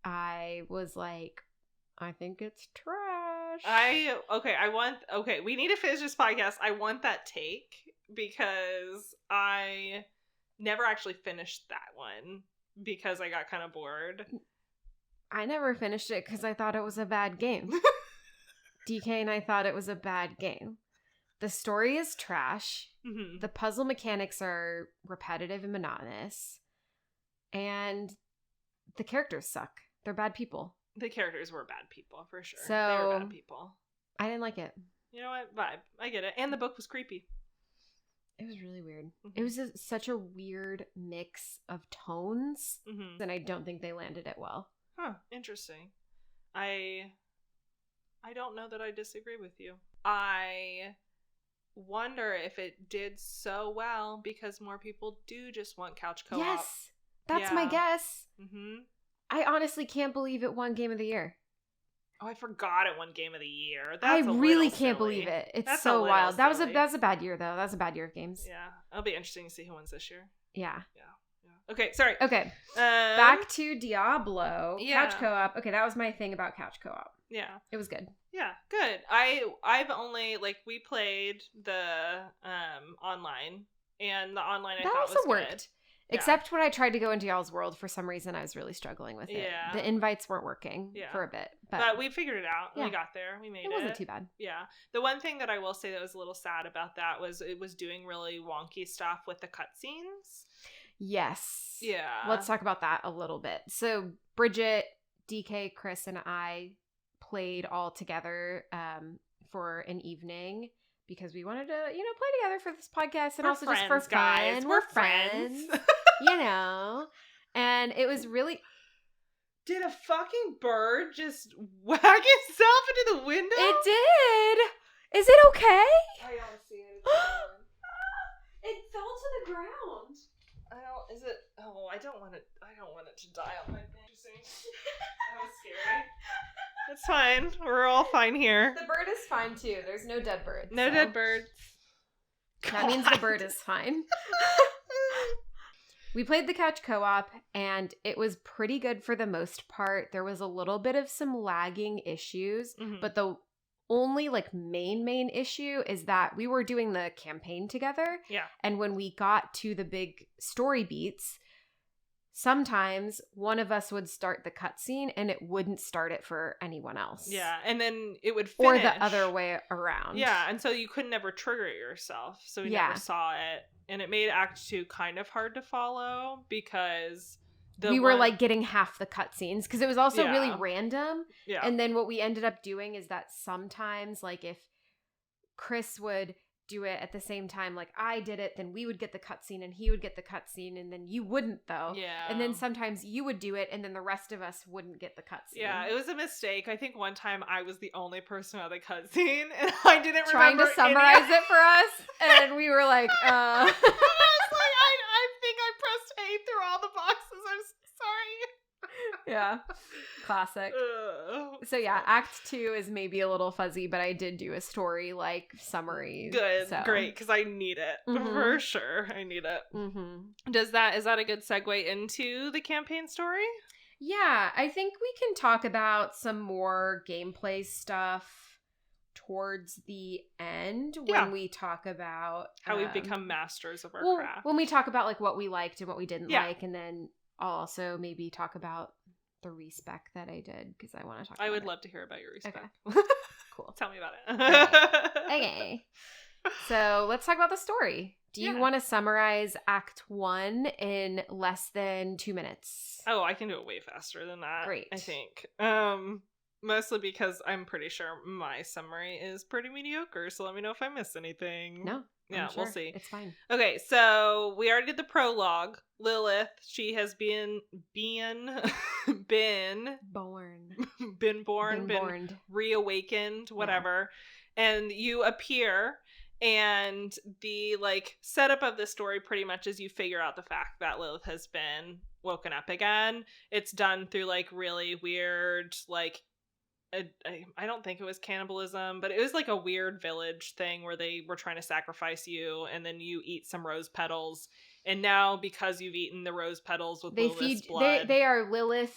I was like, I think it's trash. We need to finish this podcast. I want that take because I never actually finished that one because I got kind of bored. I never finished it because I thought it was a bad game. DK and I thought it was a bad game. The story is trash. Mm-hmm. The puzzle mechanics are repetitive and monotonous. And the characters suck. They're bad people. The characters were bad people, for sure. So, they were bad people. I didn't like it. You know what? Vibe. I get it. And the book was creepy. It was really weird. Mm-hmm. It was such a weird mix of tones. Mm-hmm. And I don't think they landed it well. Huh. Interesting. I don't know that I disagree with you. I wonder if it did so well because more people do just want couch co-op. Yes. That's my guess. Mm-hmm. I honestly can't believe it won Game of the Year. Oh, I forgot it won Game of the Year. I really silly. can't believe it. It's That's so wild. That was silly. a bad year though. That was a bad year of games. Yeah, it'll be interesting to see who wins this year. Yeah. Okay, sorry. Okay. Back to Diablo. Yeah. Couch co-op. Okay, that was my thing about couch co-op. Yeah. It was good. Yeah, good. I've only we played the online, and the online I that thought also was worked. good. Except when I tried to go into y'all's world, for some reason I was really struggling with it. Yeah. The invites weren't working for a bit. But we figured it out. Yeah. We got there. We made it. It wasn't too bad. Yeah. The one thing that I will say that was a little sad about that was it was doing really wonky stuff with the cutscenes. Yes. Yeah. Let's talk about that a little bit. So Bridget, DK, Chris, and I played all together for an evening because we wanted to, play together for this podcast and We're also friends, just for fun. guys. We're friends. And it was really... Did a fucking bird just whack itself into the window? It did. Is it okay? I don't see it. It fell to the ground. I don't want it to die on my thing. That was scary. It's fine. We're all fine here. The bird is fine too. There's no dead birds. No dead birds. That means the bird is fine. We played the couch co-op and it was pretty good for the most part. There was a little bit of some lagging issues, but the only main issue is that we were doing the campaign together. Yeah. And when we got to the big story beats, sometimes one of us would start the cutscene and it wouldn't start it for anyone else. Yeah, and then it would finish. Or the other way around. Yeah, and so you could never trigger it yourself. So we never saw it. And it made Act 2 kind of hard to follow because we were getting half the cutscenes because it was also really random. Yeah. And then what we ended up doing is that sometimes if Chris would do it at the same time I did it, then we would get the cutscene and he would get the cutscene and then you wouldn't though. Yeah. And then sometimes you would do it and then the rest of us wouldn't get the cutscene. Yeah, it was a mistake. I think one time I was the only person on the cutscene and I didn't trying remember to summarize it for us and we were like, I was I think I pressed A through all the boxes. I'm sorry. Yeah. Classic. So yeah, Act 2 is maybe a little fuzzy, but I did do a story summary. Good, great, because I need it for sure. I need it. Is that a good segue into the campaign story? Yeah, I think we can talk about some more gameplay stuff towards the end when we talk about how we've become masters of our craft. When we talk about what we liked and what we didn't like, and then I'll also maybe talk about the respec that I did because I want to talk about it. I would love to hear about your respec. Okay. Cool. Tell me about it. Okay. So let's talk about the story. Do you want to summarize Act 1 in less than 2 minutes? Oh, I can do it way faster than that. Great. I think. Mostly because I'm pretty sure my summary is pretty mediocre, so let me know if I miss anything. No. Yeah, sure. we'll see. It's fine. Okay, so we already did the prologue. Lilith, she has been reawakened, whatever. Yeah. And you appear, and the setup of the story pretty much is you figure out the fact that Lilith has been woken up again. It's done through really weird I don't think it was cannibalism, but it was a weird village thing where they were trying to sacrifice you, and then you eat some rose petals. And now, because you've eaten the rose petals with Lilith's blood, they are Lilith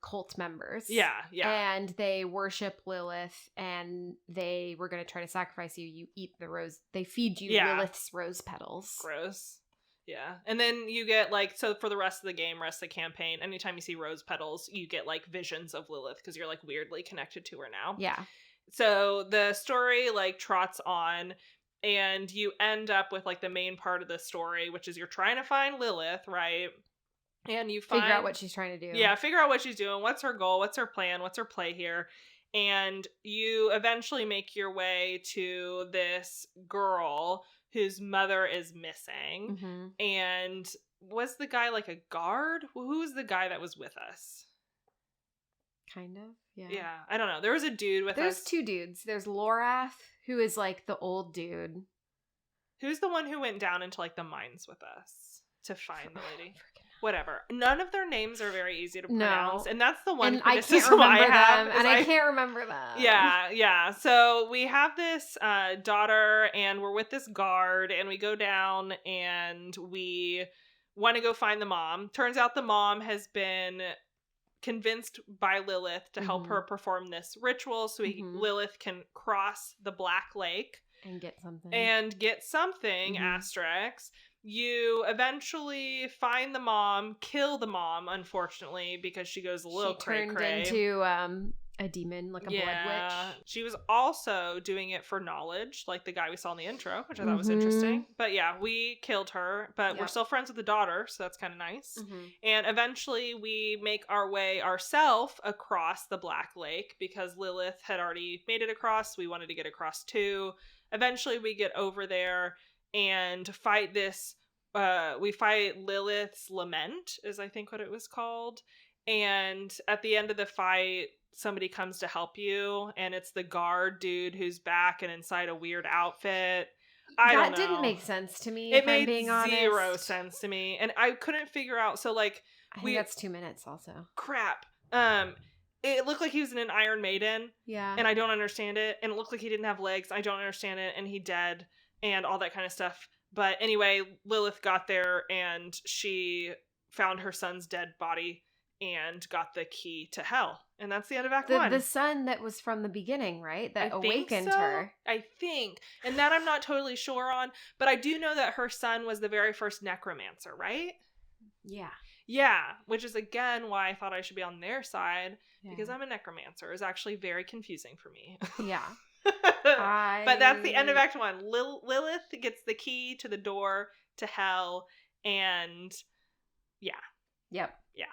cult members. Yeah, and they worship Lilith, and they were going to try to sacrifice you. You eat the rose. They feed you Lilith's rose petals. Gross. Yeah. And then you get, like, so for the rest of the game, rest of the campaign, anytime you see rose petals, you get, like, visions of Lilith because you're, like, weirdly connected to her now. Yeah. So the story, like, trots on, and you end up with, like, the main part of the story, which is you're trying to find Lilith, right? And you Figure out what she's trying to do. Yeah, figure out what she's doing. What's her goal? What's her plan? What's her play here? And you eventually make your way to this girl whose mother is missing. Mm-hmm. And was the guy like a guard? Who's the guy that was with us? Kind of, yeah. Yeah, I don't know. There was a dude with us. There's two dudes. There's Lorath, who is like the old dude. Who's the one who went down into like the mines with us to find the lady? Whatever. None of their names are very easy to pronounce, and that's the one criticism I have. And I can't remember them. Yeah. So we have this daughter, and we're with this guard, and we go down, and we want to go find the mom. Turns out the mom has been convinced by Lilith to help her perform this ritual, so Lilith can cross the Black Lake and get something. Asterisk. You eventually find the mom, kill the mom, unfortunately, because she goes a little cray-cray. She turned into a demon, like a blood witch. She was also doing it for knowledge, like the guy we saw in the intro, which I thought was interesting. But yeah, we killed her, but we're still friends with the daughter, so that's kind of nice. And eventually we make our way ourselves across the Black Lake, because Lilith had already made it across. We wanted to get across too. Eventually we get over there and fight this, we fight Lilith's Lament, is I think what it was called. And at the end of the fight, somebody comes to help you, and it's the guard dude who's back and inside a weird outfit. I don't know. That didn't make sense to me, if I'm being honest. It made zero sense to me. And I couldn't figure out, so like... I think that's 2 minutes also. Crap. It looked like he was in an Iron Maiden. Yeah. And I don't understand it. And it looked like he didn't have legs. I don't understand it. And he dead. And all that kind of stuff. But anyway, Lilith got there and she found her son's dead body and got the key to hell. And that's the end of Act 1. The son that was from the beginning, right? That awakened her. I think. And that I'm not totally sure on. But I do know that her son was the very first necromancer, right? Yeah. Yeah. Which is, again, why I thought I should be on their side. Yeah. Because I'm a necromancer. Is actually very confusing for me. Yeah. But that's the end of Act 1. Lilith gets the key to the door to hell, and yeah. Yep. Yeah.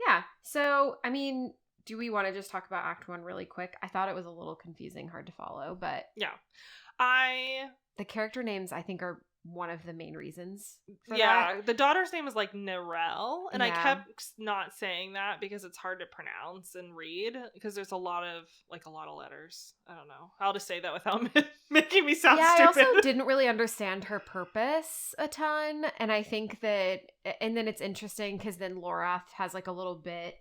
Yeah. So, I mean, do we want to just talk about Act 1 really quick? I thought it was a little confusing, hard to follow, but... Yeah. The character names, I think, are one of the main reasons for that. The daughter's name is like Narelle, and I kept not saying that because it's hard to pronounce and read, because there's a lot of letters. I don't know. I'll just say that without making me sound stupid. I also didn't really understand her purpose a ton, and I think that, and then it's interesting because then Lorath has like a little bit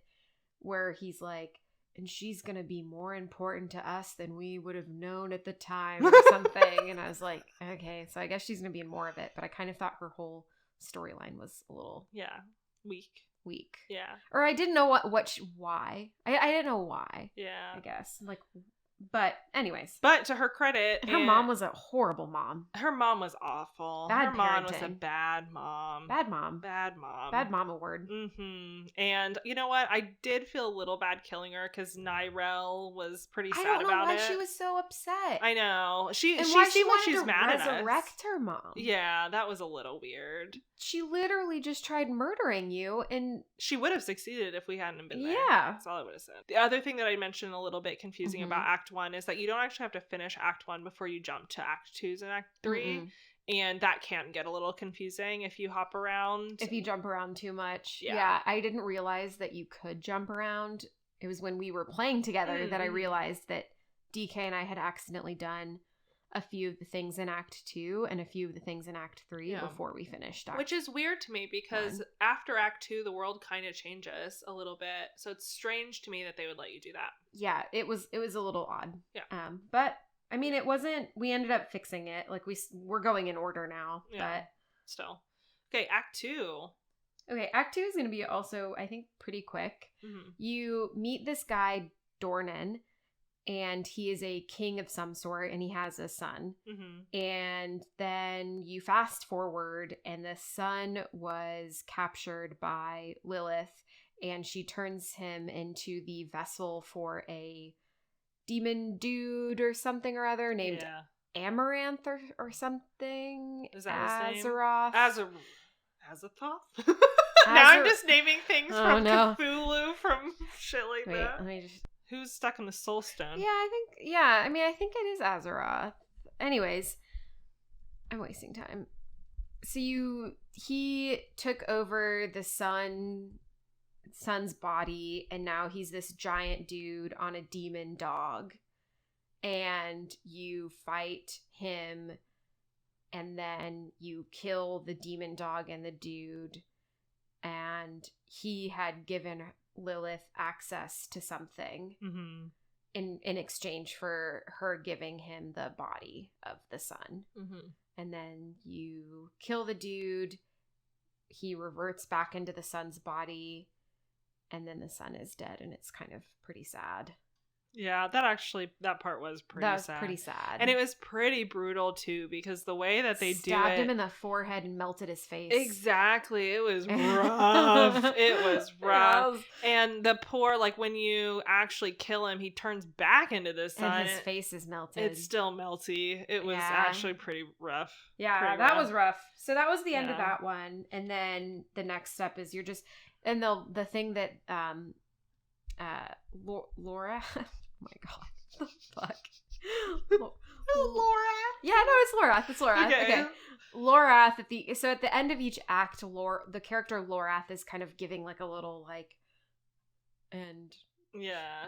where he's like, and she's gonna be more important to us than we would have known at the time, or something. And I was like, okay, so I guess she's gonna be in more of it. But I kind of thought her whole storyline was a little weak. Yeah. Or I didn't know why. I didn't know why. Yeah. I guess but anyways. But to her credit, her mom was a horrible mom. Her mom was awful. Bad her mom parenting. was a bad mom. Bad mom. Bad mom award. And you know what? I did feel a little bad killing her because Nyrelle was pretty sad about it. I don't know why she was so upset. I know. She seemed like she's mad at us. Resurrect her mom. Yeah, that was a little weird. She literally just tried murdering you, and she would have succeeded if we hadn't been there. Yeah. That's all I would have said. The other thing that I mentioned a little bit confusing about Act 1 is that you don't actually have to finish Act 1 before you jump to Act 2's and Act 3. And that can get a little confusing if you hop around. If you jump around too much. Yeah, I didn't realize that you could jump around. It was when we were playing together that I realized that DK and I had accidentally done a few of the things in Act 2 and a few of the things in Act 3 before we finished Act 1. Which is weird to me because after Act 2, the world kind of changes a little bit. So it's strange to me that they would let you do that. Yeah, it was a little odd. Yeah. But I mean, it wasn't, we ended up fixing it. Like we're going in order now, but still. Okay, Act 2. Okay, Act 2 is going to be also, I think, pretty quick. You meet this guy, Dornan, and he is a king of some sort, and he has a son. Mm-hmm. And then you fast forward, and the son was captured by Lilith, and she turns him into the vessel for a demon dude or something or other named Amaranth or something. Is that his name? Azeroth. Azathoth? Now I'm just naming things from Cthulhu from shit like that. Let me just... Who's stuck in the soul stone? I think it is Azeroth. Anyways, I'm wasting time. So he took over the son's body, and now he's this giant dude on a demon dog. And you fight him, and then you kill the demon dog and the dude. And he had given Lilith access to something in exchange for her giving him the body of the son. Mm-hmm. And then you kill the dude. He reverts back into the son's body, and then the son is dead, and it's kind of pretty sad. Yeah, that part was pretty sad. That was pretty sad. And it was pretty brutal, too, because the way that they stabbed him in the forehead and melted his face. Exactly. It was rough. It was rough. And the poor, like, when you actually kill him, he turns back into the sun. And his face is melted. It's still melty. It was actually pretty rough. Yeah, that was rough. So that was the end of that one. And then the next step is you're just... And the thing that... Laura... Oh my god. What the fuck? Lorath? Yeah, no, it's Lorath. It's Lorath. Okay. Lorath at the end of each act, the character Lorath is kind of giving like a little like and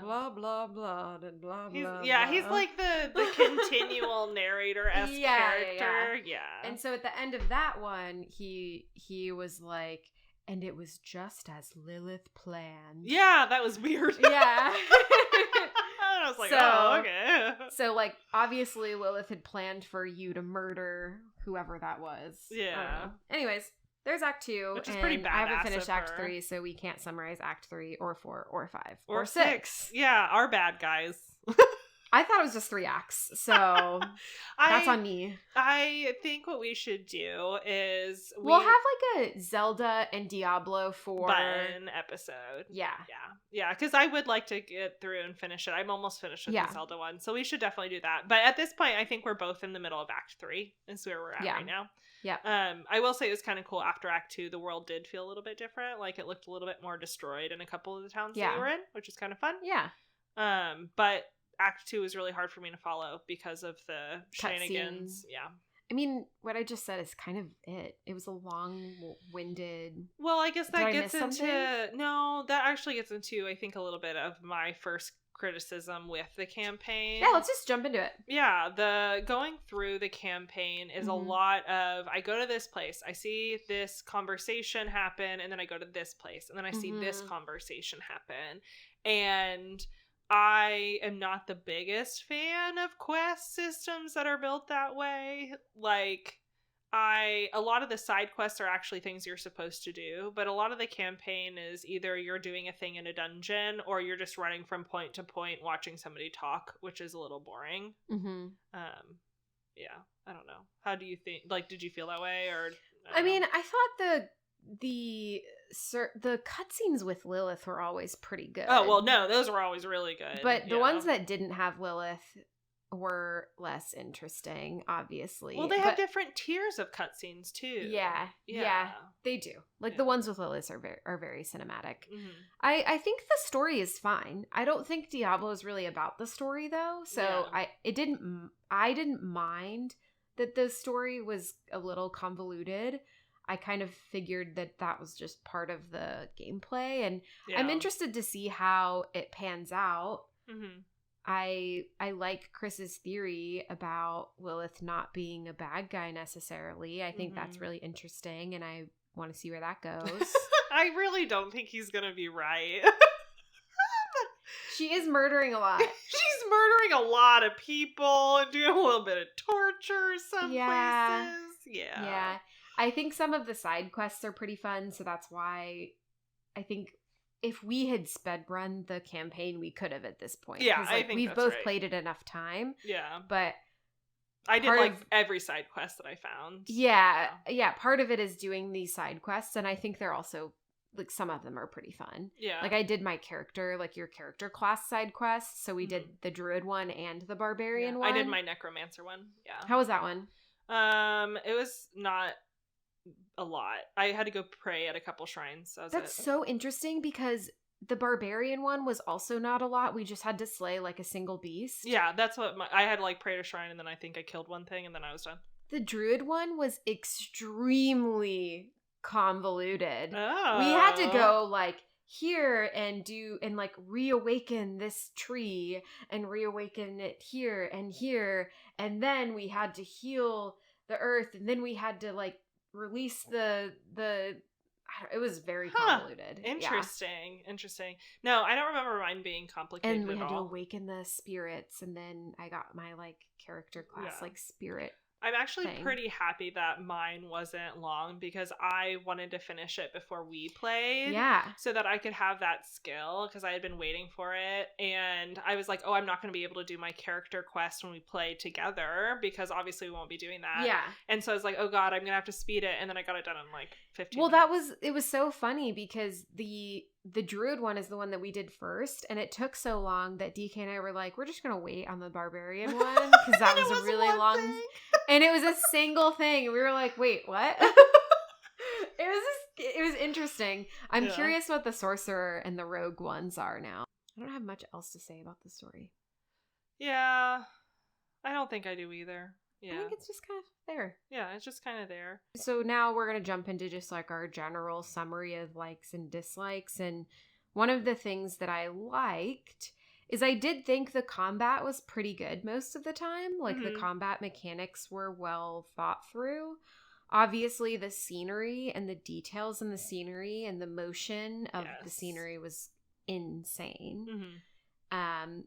blah blah blah and blah blah. He's like the continual narrator-esque character. Yeah. And so at the end of that one, he was like, and it was just as Lilith planned. Yeah, that was weird. Yeah. I was like, oh, okay. So, like, obviously Lilith had planned for you to murder whoever that was. Yeah. Anyways, there's Act 2. Which is pretty badass. I haven't finished Act 3, so we can't summarize Act 3 or 4 or 5 or 6. Yeah, our bad guys. I thought it was just 3 acts, so that's on me. I think what we should do is we'll have like a Zelda and Diablo 4 button episode. Yeah, because I would like to get through and finish it. I'm almost finished with the Zelda one, so we should definitely do that. But at this point, I think we're both in the middle of Act 3. Is where we're at right now. Yeah. I will say it was kind of cool. After Act 2, the world did feel a little bit different. Like it looked a little bit more destroyed in a couple of the towns that we were in, which is kind of fun. Yeah. But Act 2 is really hard for me to follow because of the shenanigans. Yeah. I mean, what I just said is kind of it. It was a long-winded... Well, I guess that gets into... No, that actually gets into, I think, a little bit of my first criticism with the campaign. Yeah, let's just jump into it. Yeah, the going through the campaign is a lot of, I go to this place, I see this conversation happen, and then I go to this place, and then I see this conversation happen. And... I am not the biggest fan of quest systems that are built that way. Like, a lot of the side quests are actually things you're supposed to do, but a lot of the campaign is either you're doing a thing in a dungeon or you're just running from point to point watching somebody talk, which is a little boring. Yeah, I don't know. How do you think? Like, did you feel that way, or? I mean, I thought the cutscenes with Lilith were always pretty good. Oh, well, no, those were always really good. But the ones that didn't have Lilith were less interesting, obviously. Well, they have different tiers of cutscenes, too. Yeah, they do. Like, the ones with Lilith are very cinematic. I think the story is fine. I don't think Diablo is really about the story, though. So I didn't mind that the story was a little convoluted. I kind of figured that was just part of the gameplay, and I'm interested to see how it pans out. I like Chris's theory about Lilith not being a bad guy necessarily. I think that's really interesting, and I want to see where that goes. I really don't think he's gonna be right. She is murdering a lot. She's murdering a lot of people and doing a little bit of torture some places. Yeah. I think some of the side quests are pretty fun, so that's why I think if we had sped run the campaign, we could have at this point. Yeah, 'Cause, I think we've that's both right. played it enough time. Yeah. But I did part like of- every side quest that I found. yeah, part of it is doing these side quests, and I think they're also, like, some of them are pretty fun. Yeah. Like, I did my character, like, your character class side quests, so we did the druid one and the barbarian one. I did my necromancer one. Yeah. How was that one? It was not a lot. I had to go pray at a couple shrines. That's so interesting because the barbarian one was also not a lot. We just had to slay, like, a single beast. Yeah, that's what I had, like, pray to shrine, and then I think I killed one thing, and then I was done. The druid one was extremely convoluted. Oh. We had to go, like, here and like, reawaken this tree and reawaken it here, and then we had to heal the earth, and then we had to, like, release the it was very convoluted. Interesting. No, I don't remember mine being complicated and we at had all. to awaken the spirits, and then I got my, like, character class, like, spirit. I'm actually thing. pretty happy that mine wasn't long, because I wanted to finish it before we played. Yeah. So that I could have that skill, because I had been waiting for it. And I was like, oh, I'm not going to be able to do my character quest when we play together, because obviously we won't be doing that. Yeah. And so I was like, oh God, I'm going to have to speed it. And then I got it done in like 15 Well, minutes. it was so funny because the druid one is the one that we did first, and it took so long that DK and I were like, we're just gonna wait on the barbarian one, because that was a really long thing. and it was a single thing, and we were like, wait, what? It was interesting. I'm curious what the sorcerer and the rogue ones are now. I don't have much else to say about the story. Yeah, I don't think I do either. Yeah. I think it's just kind of there. Yeah, it's just kind of there. So now we're going to jump into just, like, our general summary of likes and dislikes. And one of the things that I liked is I did think the combat was pretty good most of the time. Like, the combat mechanics were well thought through. Obviously, the scenery and the details in the scenery and the motion of the scenery was insane. And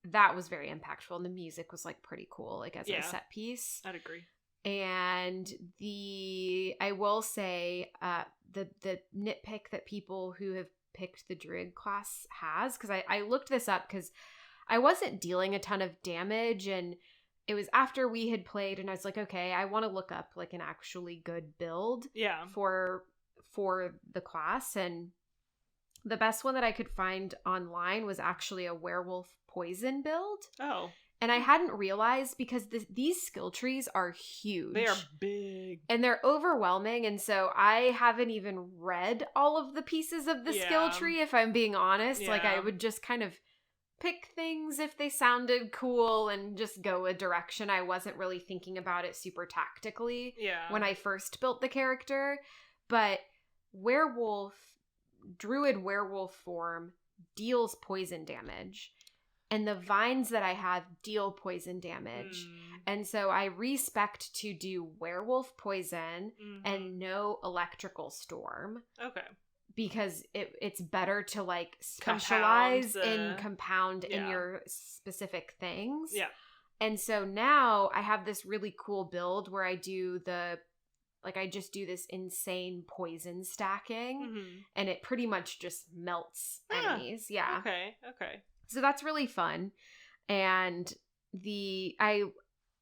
that was very impactful, and the music was, like, pretty cool, like, as a set piece. I'd agree. And I will say, the nitpick that people who have picked the druid class has, because I looked this up because I wasn't dealing a ton of damage, and it was after we had played, and I was like, okay, I want to look up, like, an actually good build for the class, and the best one that I could find online was actually a werewolf poison build. Oh. And I hadn't realized, because these skill trees are huge. They are big. And they're overwhelming, and so I haven't even read all of the pieces of the skill tree, if I'm being honest. Like, I would just kind of pick things if they sounded cool and just go a direction. I wasn't really thinking about it super tactically when I first built the character. But druid werewolf form deals poison damage, and the vines that I have deal poison damage. And so I respect to do werewolf poison and no electrical storm. Okay. Because it's better to, like, specialize compound in Yeah. your specific things. Yeah. And so now I have this really cool build where I do I just do this insane poison stacking, and it pretty much just melts enemies. Yeah. Okay. So that's really fun. And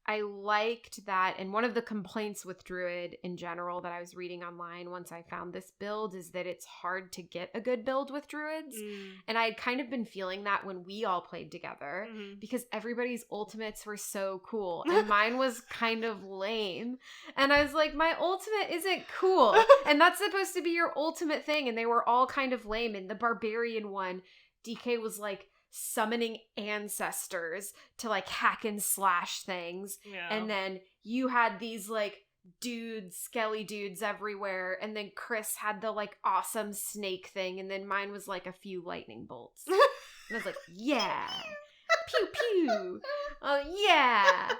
I liked that. And one of the complaints with Druid in general that I was reading online once I found this build is that it's hard to get a good build with Druids. And I had kind of been feeling that when we all played together, because everybody's ultimates were so cool and mine was kind of lame. And I was like, my ultimate isn't cool. And that's supposed to be your ultimate thing. And they were all kind of lame. And the barbarian one, DK was like summoning ancestors to, like, hack and slash things. And then you had these, like, skelly dudes everywhere, and then Chris had the, like, awesome snake thing, and then mine was, like, a few lightning bolts. And I was like, yeah, pew pew, oh yeah.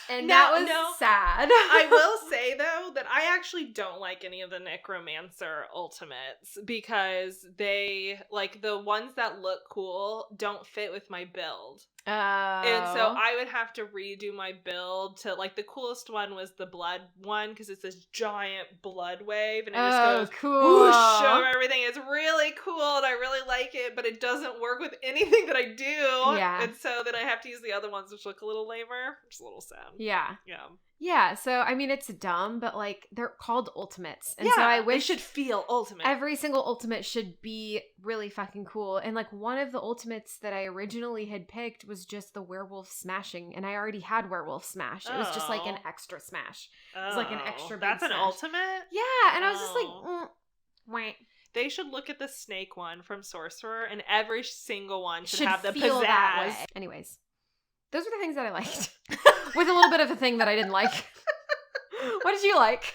And that was sad. I will say, though, that I actually don't like any of the Necromancer ultimates, because they, like, the ones that look cool don't fit with my build. Oh. And so I would have to redo my build to, like, the coolest one was the blood one, because it's this giant blood wave, and it just goes cool. whoosh over everything. It's really cool, and I really like it, but it doesn't work with anything that I do. Yeah. And so then I have to use the other ones, which look a little lamer, which is a little sad. Yeah. Yeah. Yeah, so, I mean, it's dumb, but, like, they're called ultimates. And so I wish they should feel ultimate. every single ultimate should be really fucking cool. And, like, one of the ultimates that I originally had picked was just the werewolf smashing, and I already had werewolf smash. It was just, like, an extra smash. It was, like, an extra big That's an smash. ultimate? Yeah, and I was just like, wah. They should look at the snake one from Sorcerer, and every single one should have the feel pizzazz. that way. Anyways, those are the things that I liked. With a little bit of a thing that I didn't like. What did you like?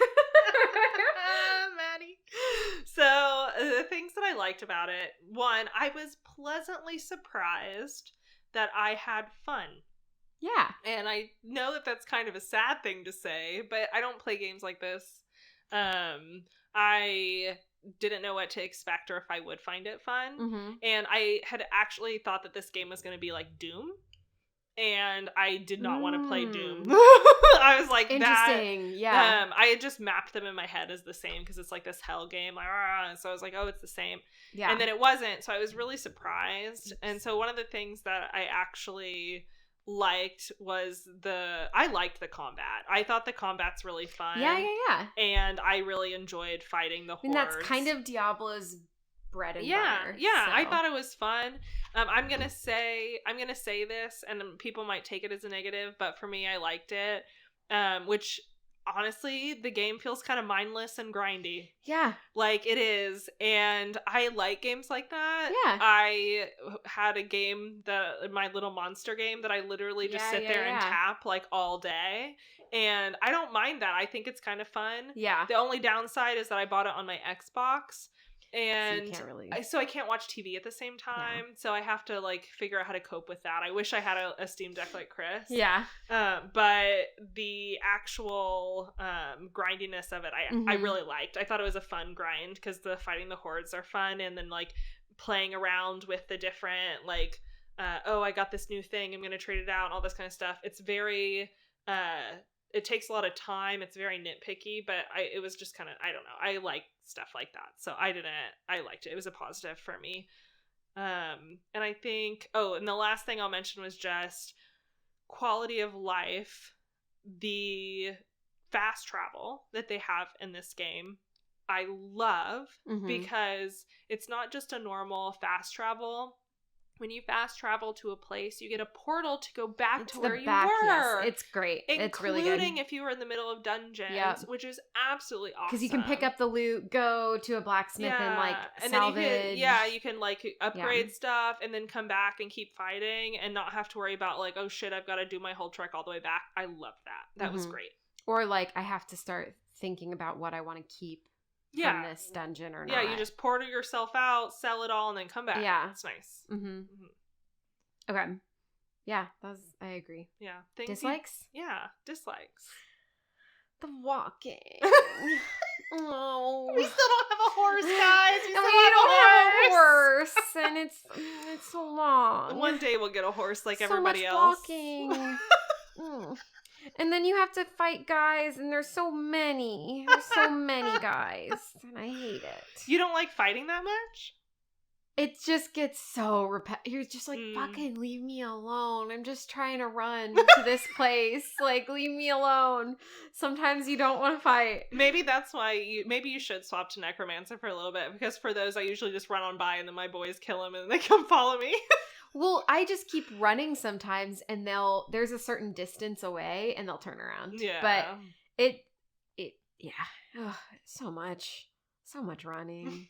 Maddie. So, the things that I liked about it, one, I was pleasantly surprised that I had fun. Yeah. And I know that that's kind of a sad thing to say, but I don't play games like this. I didn't know what to expect or if I would find it fun. Mm-hmm. And I had actually thought that this game was going to be like Doom. And I did not want to play Doom. I was like, interesting. Yeah. I had just mapped them in my head as the same because it's like this hell game. Like, and so I was like, oh, it's the same. Yeah. And then it wasn't. So I was really surprised. And so one of the things that I actually liked was I liked the combat. I thought the combat's really fun. Yeah. And I really enjoyed fighting the hordes. And that's kind of Diablo's bread and butter. Yeah, so. I thought it was fun. I'm gonna say this, and people might take it as a negative, but for me, I liked it. Which honestly, the game feels kind of mindless and grindy. Yeah, like it is, and I like games like that. Yeah, I had a game my little monster game that I literally just sit there and tap like all day. And I don't mind that. I think it's kind of fun. Yeah. The only downside is that I bought it on my Xbox. And so I can't watch TV at the same time. Yeah. So I have to like figure out how to cope with that. I wish I had a Steam Deck like Chris. Yeah. But the actual grindiness of it, I really liked. I thought it was a fun grind because the fighting the hordes are fun, and then like playing around with the different like, I got this new thing, I'm gonna trade it out, and all this kind of stuff. It's very it takes a lot of time. It's very nitpicky, but it was just kind of, I don't know. I like stuff like that. So I liked it. It was a positive for me. And I think, and the last thing I'll mention was just quality of life. The fast travel that they have in this game, I love because it's not just a normal fast travel. When you fast travel to a place, you get a portal to go back to where you were. Yes. It's great. It's really good. Including if you were in the middle of dungeons, which is absolutely awesome. Because you can pick up the loot, go to a blacksmith and like salvage. Then you can like upgrade stuff and then come back and keep fighting and not have to worry about like, oh shit, I've got to do my whole trek all the way back. I love that. That was great. Or like I have to start thinking about what I want to keep from this dungeon or not. Yeah, you just portal yourself out, sell it all, and then come back. Yeah. It's nice. Okay. Yeah, I agree. Yeah. Dislikes? Dislikes. The walking. Oh. We still don't have a horse, guys. We don't have a horse. And it's so long. One day we'll get a horse like everybody else. Walking. And then you have to fight guys, and there's so many. There's so many guys, and I hate it. You don't like fighting that much? It just gets so repetitive. You're just like, fucking leave me alone. I'm just trying to run to this place. Like, leave me alone. Sometimes you don't want to fight. Maybe that's why maybe you should swap to Necromancer for a little bit, because for those, I usually just run on by, and then my boys kill him, and they come follow me. Well, I just keep running sometimes, and there's a certain distance away, and they'll turn around. Yeah. But so much running.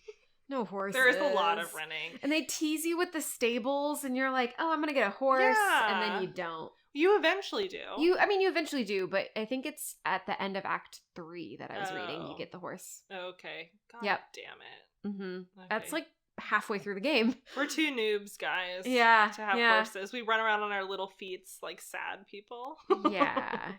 No horses. There is a lot of running. And they tease you with the stables, and you're like, oh, I'm going to get a horse, and then you don't. You eventually do. You eventually do, but I think it's at the end of Act 3 that I was reading, you get the horse. Okay. God damn it. Okay. That's like halfway through the game. We're two noobs, guys. To have horses. We run around on our little feet like sad people. Yeah.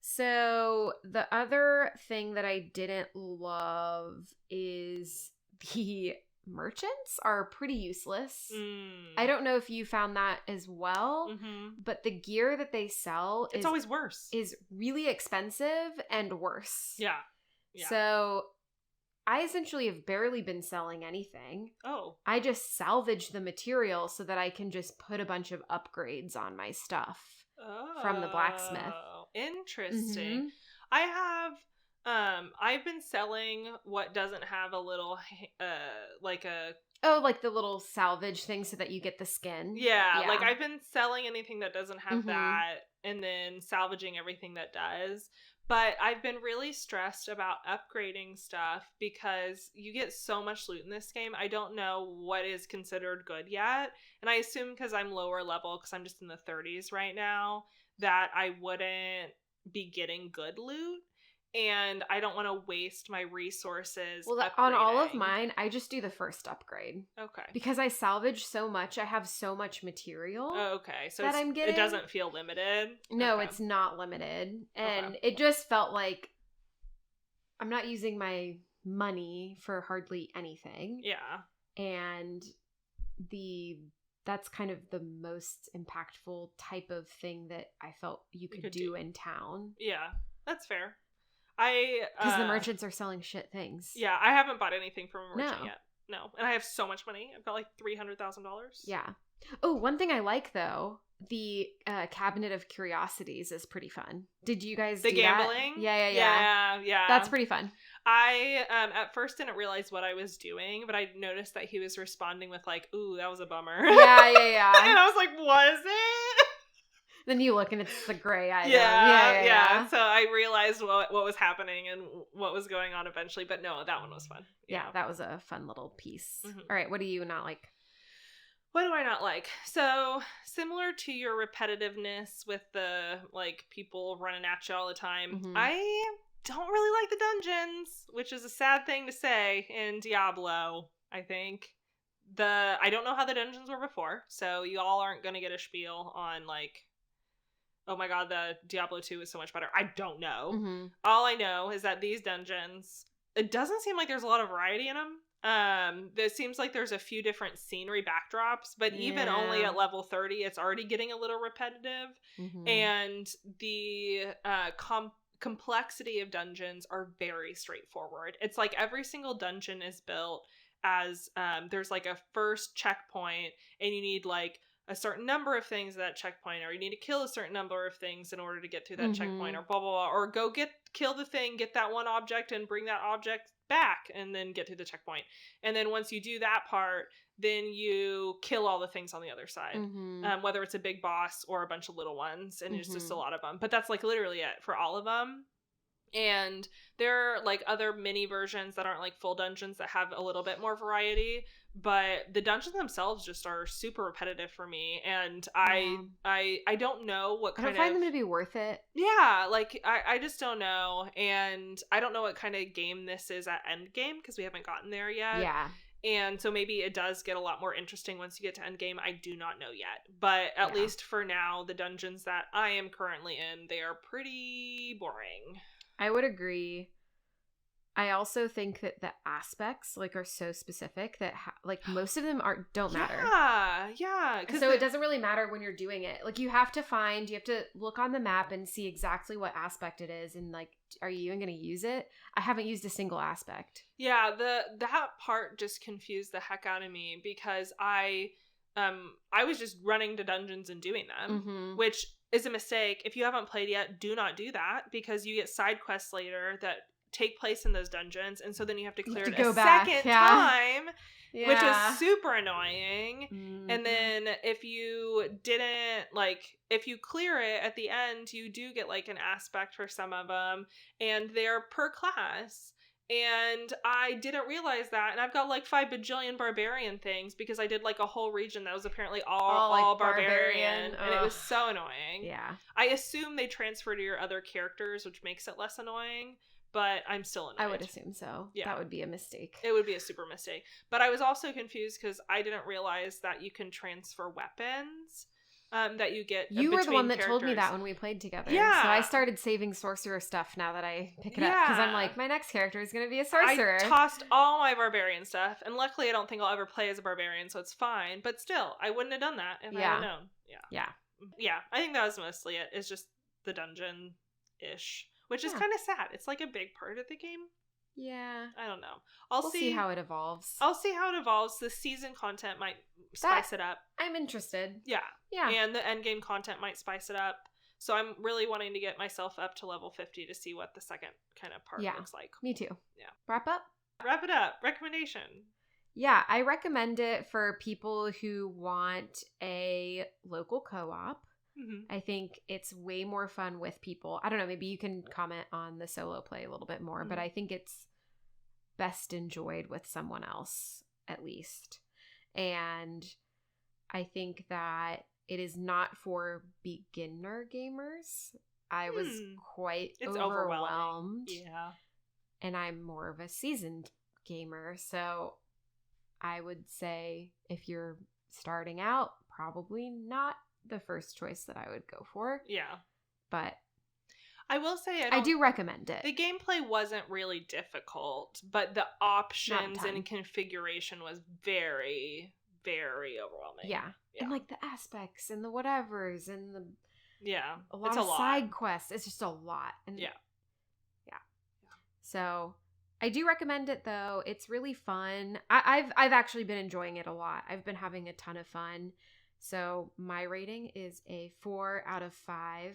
So the other thing that I didn't love is the merchants are pretty useless. Mm. I don't know if you found that as well, but the gear that they sell it's always worse. Is really expensive and worse. Yeah. So I essentially have barely been selling anything. Oh. I just salvage the material so that I can just put a bunch of upgrades on my stuff from the blacksmith. Interesting. I have I've been selling what doesn't have a little like the little salvage thing so that you get the skin. Yeah, like I've been selling anything that doesn't have that and then salvaging everything that does. But I've been really stressed about upgrading stuff because you get so much loot in this game. I don't know what is considered good yet. And I assume because I'm lower level, because I'm just in the 30s right now, that I wouldn't be getting good loot. And I don't want to waste my resources. Well, on all of mine, I just do the first upgrade. Okay. Because I salvage so much, I have so much material. Okay, so I'm getting. It doesn't feel limited? No, it's not limited. And it just felt like I'm not using my money for hardly anything. Yeah. And that's kind of the most impactful type of thing that I felt you could do in town. Yeah, that's fair. Because the merchants are selling shit things. Yeah, I haven't bought anything from a merchant yet. No. And I have so much money. I've got like $300,000. Yeah. Oh, one thing I like though, the Cabinet of Curiosities is pretty fun. Did you guys do gambling? That? Yeah. That's pretty fun. I at first didn't realize what I was doing, but I noticed that he was responding with like, "Ooh, that was a bummer." Yeah. And I was like, "Was it?" Then you look and it's the gray item. Yeah. So I realized what was happening and what was going on eventually. But no, that one was fun. Yeah, that was a fun little piece. All right, what do you not like? What do I not like? So similar to your repetitiveness with the like people running at you all the time, I don't really like the dungeons, which is a sad thing to say in Diablo, I think. I don't know how the dungeons were before, so you all aren't going to get a spiel on like, oh my god, the Diablo 2 is so much better. I don't know. All I know is that these dungeons, it doesn't seem like there's a lot of variety in them. It seems like there's a few different scenery backdrops, but even only at level 30, it's already getting a little repetitive. And the complexity of dungeons are very straightforward. It's like every single dungeon is built as there's like a first checkpoint, and you need like a certain number of things at that checkpoint, or you need to kill a certain number of things in order to get through that checkpoint, or blah, blah, blah, or go kill the thing, get that one object, and bring that object back, and then get to the checkpoint. And then once you do that part, then you kill all the things on the other side, whether it's a big boss or a bunch of little ones, and it's just a lot of them. But that's like literally it for all of them. And there are like other mini versions that aren't like full dungeons that have a little bit more variety, but the dungeons themselves just are super repetitive for me, and I don't know what kind of... I don't find them to be worth it. Yeah, like I just don't know, and I don't know what kind of game this is at endgame because we haven't gotten there yet. Yeah. And so maybe it does get a lot more interesting once you get to endgame. I do not know yet. But at least for now, the dungeons that I am currently in, they are pretty boring. I would agree. I also think that the aspects like are so specific that like most of them don't matter. Yeah. So it doesn't really matter when you're doing it. Like you have to look on the map and see exactly what aspect it is, and like, are you even going to use it? I haven't used a single aspect. Yeah, that part just confused the heck out of me because I was just running to dungeons and doing them, which is a mistake. If you haven't played yet, do not do that because you get side quests later that take place in those dungeons, and so then you have to clear it a second time, which is super annoying. And then if you clear it at the end, you do get like an aspect for some of them, and they're per class. And I didn't realize that, and I've got like 5 bajillion barbarian things because I did like a whole region that was apparently all barbarian, and it was so annoying. Yeah, I assume they transfer to your other characters, which makes it less annoying, but I'm still annoyed. I would assume so. Yeah, that would be a mistake. It would be a super mistake. But I was also confused because I didn't realize that you can transfer weapons. that you get. You were the one that told me characters. that when we played together. Yeah. So I started saving sorcerer stuff now that I pick it up. Because I'm like, my next character is going to be a sorcerer. I tossed all my barbarian stuff. And luckily, I don't think I'll ever play as a barbarian, so it's fine. But still, I wouldn't have done that if I had known. Yeah, I think that was mostly it. It's just the dungeon-ish. Which is kind of sad. It's like a big part of the game. Yeah. I don't know. We'll see how it evolves. I'll see how it evolves. The season content might spice it up. I'm interested. Yeah. Yeah. And the end game content might spice it up. So I'm really wanting to get myself up to level 50 to see what the second kind of part looks like. Me too. Yeah. Wrap it up. Recommendation. Yeah, I recommend it for people who want a local co-op. Mm-hmm. I think it's way more fun with people. I don't know, maybe you can comment on the solo play a little bit more, but I think it's best enjoyed with someone else, at least. And I think that it is not for beginner gamers. I was quite overwhelmed. Yeah. And I'm more of a seasoned gamer, so I would say if you're starting out, probably not the first choice that I would go for. Yeah. But I will say I do recommend it. The gameplay wasn't really difficult, but the options and configuration was very, very overwhelming. Yeah. And like the aspects and the whatevers and the a lot it's of side quests. It's just a lot. And yeah. So I do recommend it though. It's really fun. I've actually been enjoying it a lot. I've been having a ton of fun. So my rating is a 4 out of 5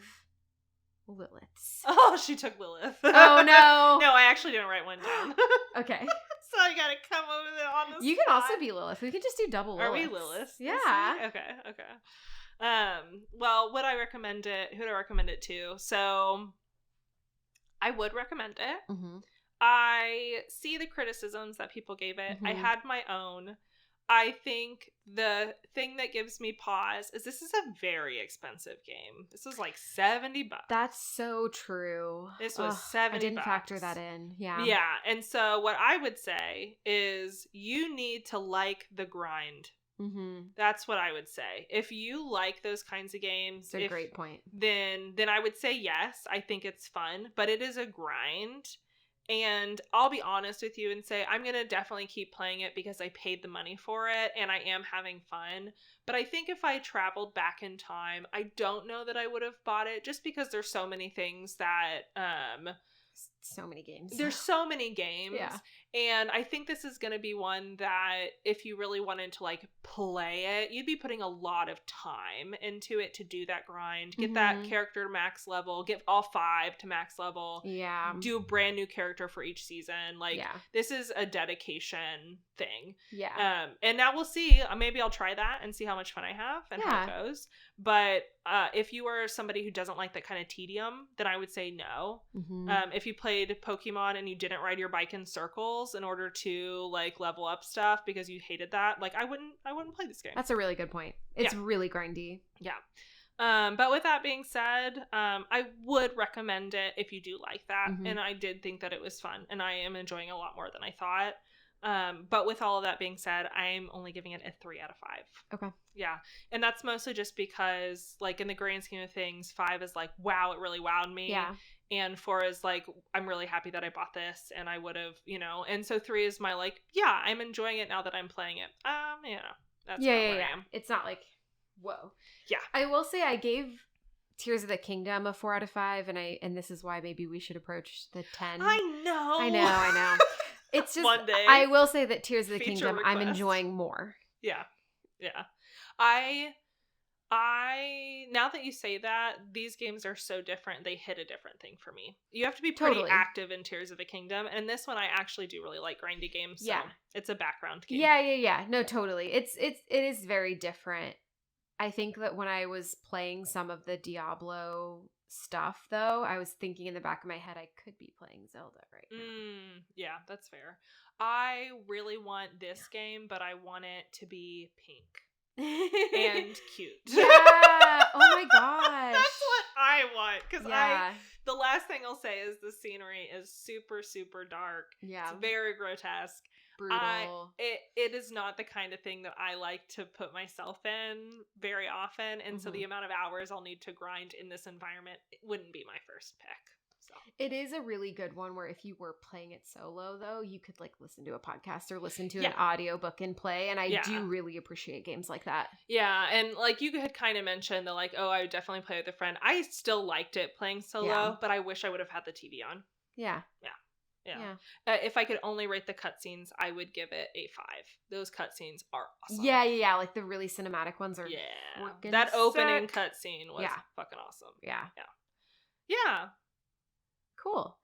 Liliths. Oh, she took Lilith. Oh, no. No, I actually didn't write one down. Okay. So I gotta come over there on the spot. You can also be Lilith. We can just do double Liliths. Are we Lilith? Yeah. Okay. Well, would I recommend it? Who do I recommend it to? So I would recommend it. Mm-hmm. I see the criticisms that people gave it. Mm-hmm. I had my own. I think the thing that gives me pause is this is a very expensive game. This was like $70. That's so true. This was $70. I didn't factor that in. Yeah. Yeah. And so what I would say is you need to like the grind. Mm-hmm. That's what I would say. If you like those kinds of games, it's a great point. Then I would say yes. I think it's fun, but it is a grind. And I'll be honest with you and say I'm going to definitely keep playing it because I paid the money for it and I am having fun. But I think if I traveled back in time, I don't know that I would have bought it just because there's so many things that... so many games. There's so many games. Yeah. And I think this is going to be one that if you really wanted to like play it, you'd be putting a lot of time into it to do that grind. Get that character to max level. Get all 5 to max level. Yeah. Do a brand new character for each season. Like this is a dedication thing. Yeah. And now we'll see. Maybe I'll try that and see how much fun I have and how it goes. But if you are somebody who doesn't like that kind of tedium, then I would say no. Mm-hmm. If you played Pokemon and you didn't ride your bike in circles in order to like level up stuff because you hated that, like I wouldn't play this game. That's a really good point. It's really grindy. Yeah. But with that being said, I would recommend it if you do like that. Mm-hmm. And I did think that it was fun and I am enjoying it a lot more than I thought. But with all of that being said, I'm only giving it a 3 out of 5. Okay. Yeah. And that's mostly just because like in the grand scheme of things, 5 is like, wow, it really wowed me. Yeah. And 4 is like, I'm really happy that I bought this and I would have, and so 3 is my like, yeah, I'm enjoying it now that I'm playing it. That's where I am. It's not like, whoa. Yeah. I will say I gave Tears of the Kingdom a 4 out of 5 and this is why maybe we should approach the 10. I know. It's just, one day. I will say that Tears of the Kingdom, request. I'm enjoying more. Yeah. Now that you say that, these games are so different. They hit a different thing for me. You have to be pretty active in Tears of the Kingdom. And this one, I actually do really like grindy games. So it's a background game. Yeah. No, totally. It is very different. I think that when I was playing some of the Diablo stuff, though, I was thinking in the back of my head, I could be playing Zelda right now. Yeah, that's fair. I really want this game, but I want it to be pink. And cute. Yeah. Oh my gosh. That's what I want. Because the last thing I'll say is the scenery is super, super dark. Yeah. It's very grotesque. brutal. It is not the kind of thing that I like to put myself in very often, and so the amount of hours I'll need to grind in this environment wouldn't be my first pick. So it is a really good one where if you were playing it solo, though, you could like listen to a podcast or listen to an audiobook and play. And I do really appreciate games like that. Yeah. And like you had kind of mentioned that like, oh, I would definitely play with a friend. I still liked it playing solo, but I wish I would have had the TV on. Yeah. If I could only rate the cutscenes, I would give it a 5. Those cutscenes are awesome. Yeah. Like the really cinematic ones are that opening cutscene was fucking awesome. Yeah. Cool.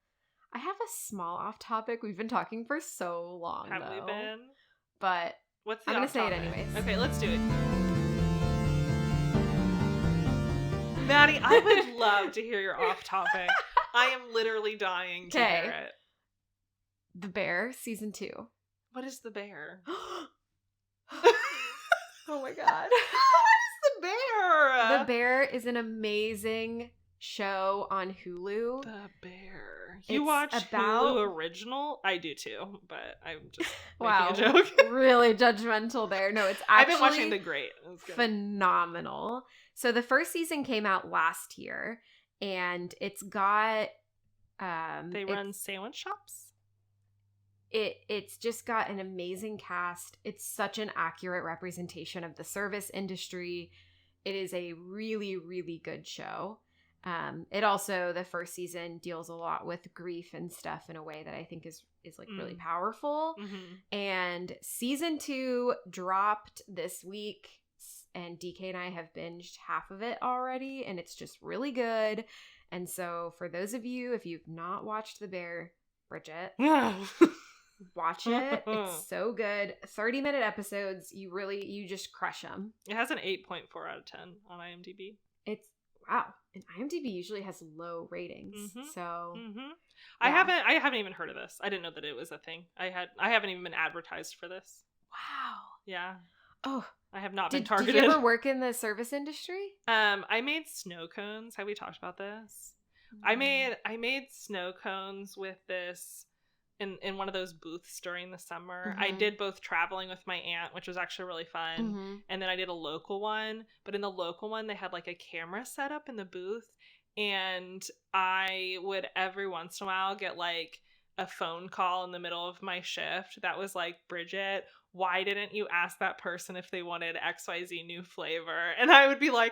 I have a small off topic. We've been talking for so long. Have we been? But what's the I'm gonna off say topic? it anyways. Okay, let's do it. Maddie, I would love to hear your off topic. I am literally dying to hear it. The Bear, season 2. What is The Bear? Oh my god. What is The Bear? The Bear is an amazing show on Hulu. The Bear. You watch Hulu original? I do too, but I'm just making a joke. Really judgmental there. No, it's actually I've been watching The Great. Phenomenal. So the first season came out last year, and it's got they run sandwich shops? It's just got an amazing cast. It's such an accurate representation of the service industry. It is a really, really good show. It also, the first season deals a lot with grief and stuff in a way that I think is like really powerful. And season 2 dropped this week, and DK and I have binged half of it already, and it's just really good. And so for those of you, if you've not watched The Bear, Bridget, watch it. It's so good. 30-minute episodes. You just crush them. It has an 8.4 out of 10 on IMDb. It's wow. And IMDb usually has low ratings. So I haven't even heard of this. I didn't know that it was a thing. I haven't even been advertised for this. Wow. Yeah. Oh, I have not been targeted. Did you ever work in the service industry? I made snow cones. Have we talked about this? I made snow cones with this in one of those booths during the summer. I did both traveling with my aunt, which was actually really fun, and then I did a local one. But in the local one, they had like a camera set up in the booth, and I would every once in a while get like a phone call in the middle of my shift that was like, Bridget, why didn't you ask that person if they wanted XYZ new flavor? And I would be like,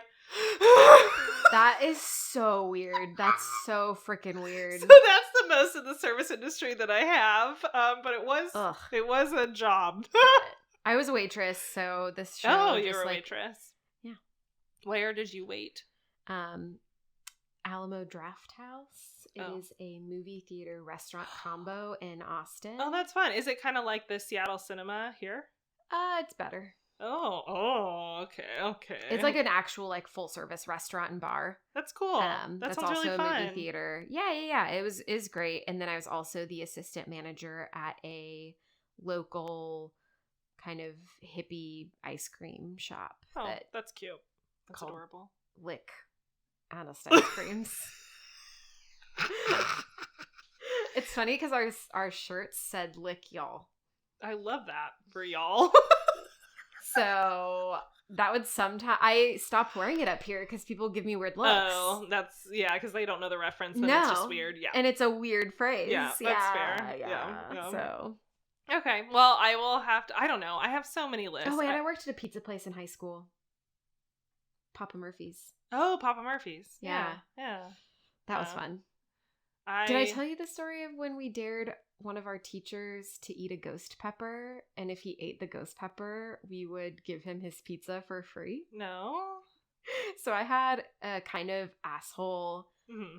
that is so weird. That's so freaking weird. So that's the most of the service industry that I have. But it was a job. I was a waitress, so this show. Oh, you were a waitress. Yeah. Where did you wait? Alamo Draft House. It is a movie theater restaurant combo in Austin. Oh, that's fun. Is it kind of like the Seattle Cinema here? It's better. Oh, okay. It's like an actual like full service restaurant and bar. That's cool. That sounds also really fun. A movie theater. Yeah. It was great. And then I was also the assistant manager at a local kind of hippie ice cream shop. Oh, that's cute. That's adorable. Lick Honest ice creams. It's funny because our shirts said "Lick y'all." I love that for y'all. So that would sometimes I stopped wearing it up here because people give me weird looks. Oh, because they don't know the reference. Then it's just weird. Yeah, and it's a weird phrase. Yeah, that's fair. Yeah. So okay, well, I will have to. I don't know. I have so many lists. Oh, and I worked at a pizza place in high school. Papa Murphy's. Oh, Papa Murphy's. Yeah. That was fun. Did I tell you the story of when we dared one of our teachers to eat a ghost pepper, and if he ate the ghost pepper, we would give him his pizza for free? No. So I had a kind of asshole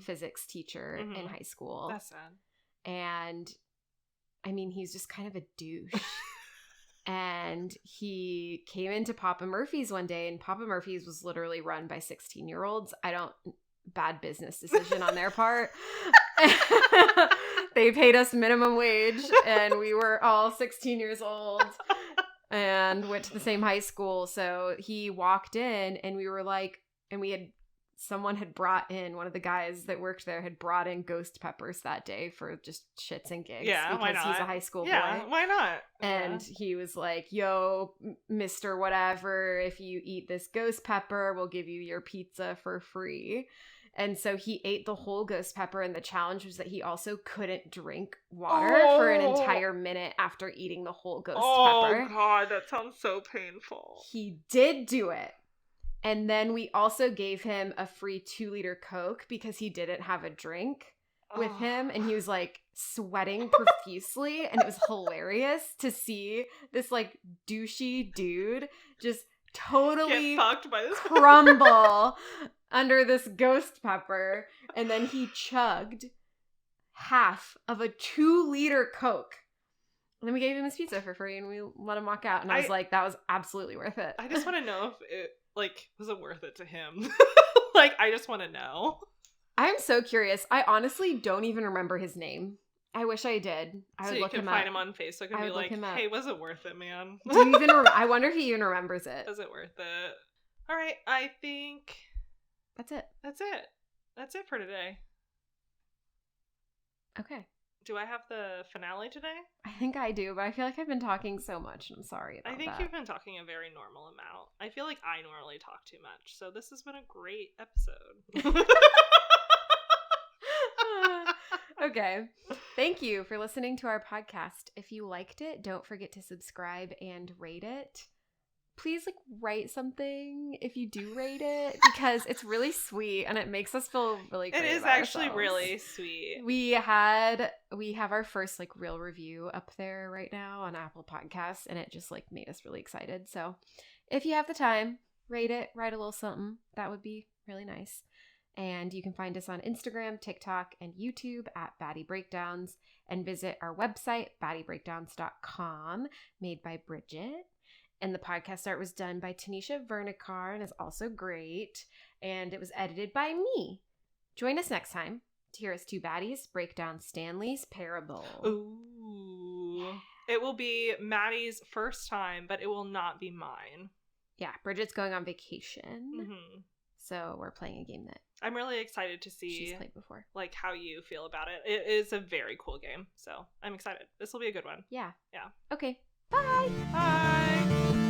physics teacher in high school. That's sad. And I mean, he's just kind of a douche. And he came into Papa Murphy's one day, and Papa Murphy's was literally run by 16-year-olds. Bad business decision on their part. They paid us minimum wage, and we were all 16 years old and went to the same high school. So he walked in, and we were like, and we had someone had brought in, one of the guys that worked there had brought in ghost peppers that day for just shits and gigs. Yeah, because why not? He's a high school Yeah, boy. why not? And he was like, yo, Mr. Whatever, if you eat this ghost pepper, we'll give you your pizza for free. And so he ate the whole ghost pepper, and the challenge was that he also couldn't drink water for an entire minute after eating the whole ghost pepper. Oh, God, that sounds so painful. He did do it. And then we also gave him a free 2-liter Coke because he didn't have a drink with him. And he was like sweating profusely. And it was hilarious to see this like douchey dude just totally get fucked by this crumble under this ghost pepper. And then he chugged half of a 2-liter Coke. And then we gave him his pizza for free and we let him walk out. And I was like, that was absolutely worth it. I just want to know if it, like, was it worth it to him? Like, I just want to know. I'm so curious. I honestly don't even remember his name. I wish I did. I would look him up. So you can find him on Facebook and be like, hey, was it worth it, man? Do you even I wonder if he even remembers it. Was it worth it? All right, I think... That's it. That's it. That's it for today. Okay. Do I have the finale today? I think I do, but I feel like I've been talking so much, and I'm sorry about that. I think you've been talking a very normal amount. I feel like I normally talk too much, so this has been a great episode. Okay. Thank you for listening to our podcast. If you liked it, don't forget to subscribe and rate it. Please write something if you do rate it, because it's really sweet and it makes us feel really great. It is actually ourselves. Really sweet. We have our first real review up there right now on Apple Podcasts, and it just made us really excited. So if you have the time, rate it, write a little something. That would be really nice. And you can find us on Instagram, TikTok, and YouTube at Baddy Breakdowns, and visit our website, baddybreakdowns.com, made by Bridget. And the podcast art was done by Tanisha Vernicar and is also great. And it was edited by me. Join us next time to hear us two baddies break down Stanley's Parable. Ooh. It will be Maddie's first time, but it will not be mine. Yeah, Bridget's going on vacation. Mm-hmm. So we're playing a game that I'm really excited to see she's played before. How you feel about it. It is a very cool game. So I'm excited. This will be a good one. Yeah. Yeah. Okay. Bye. Bye.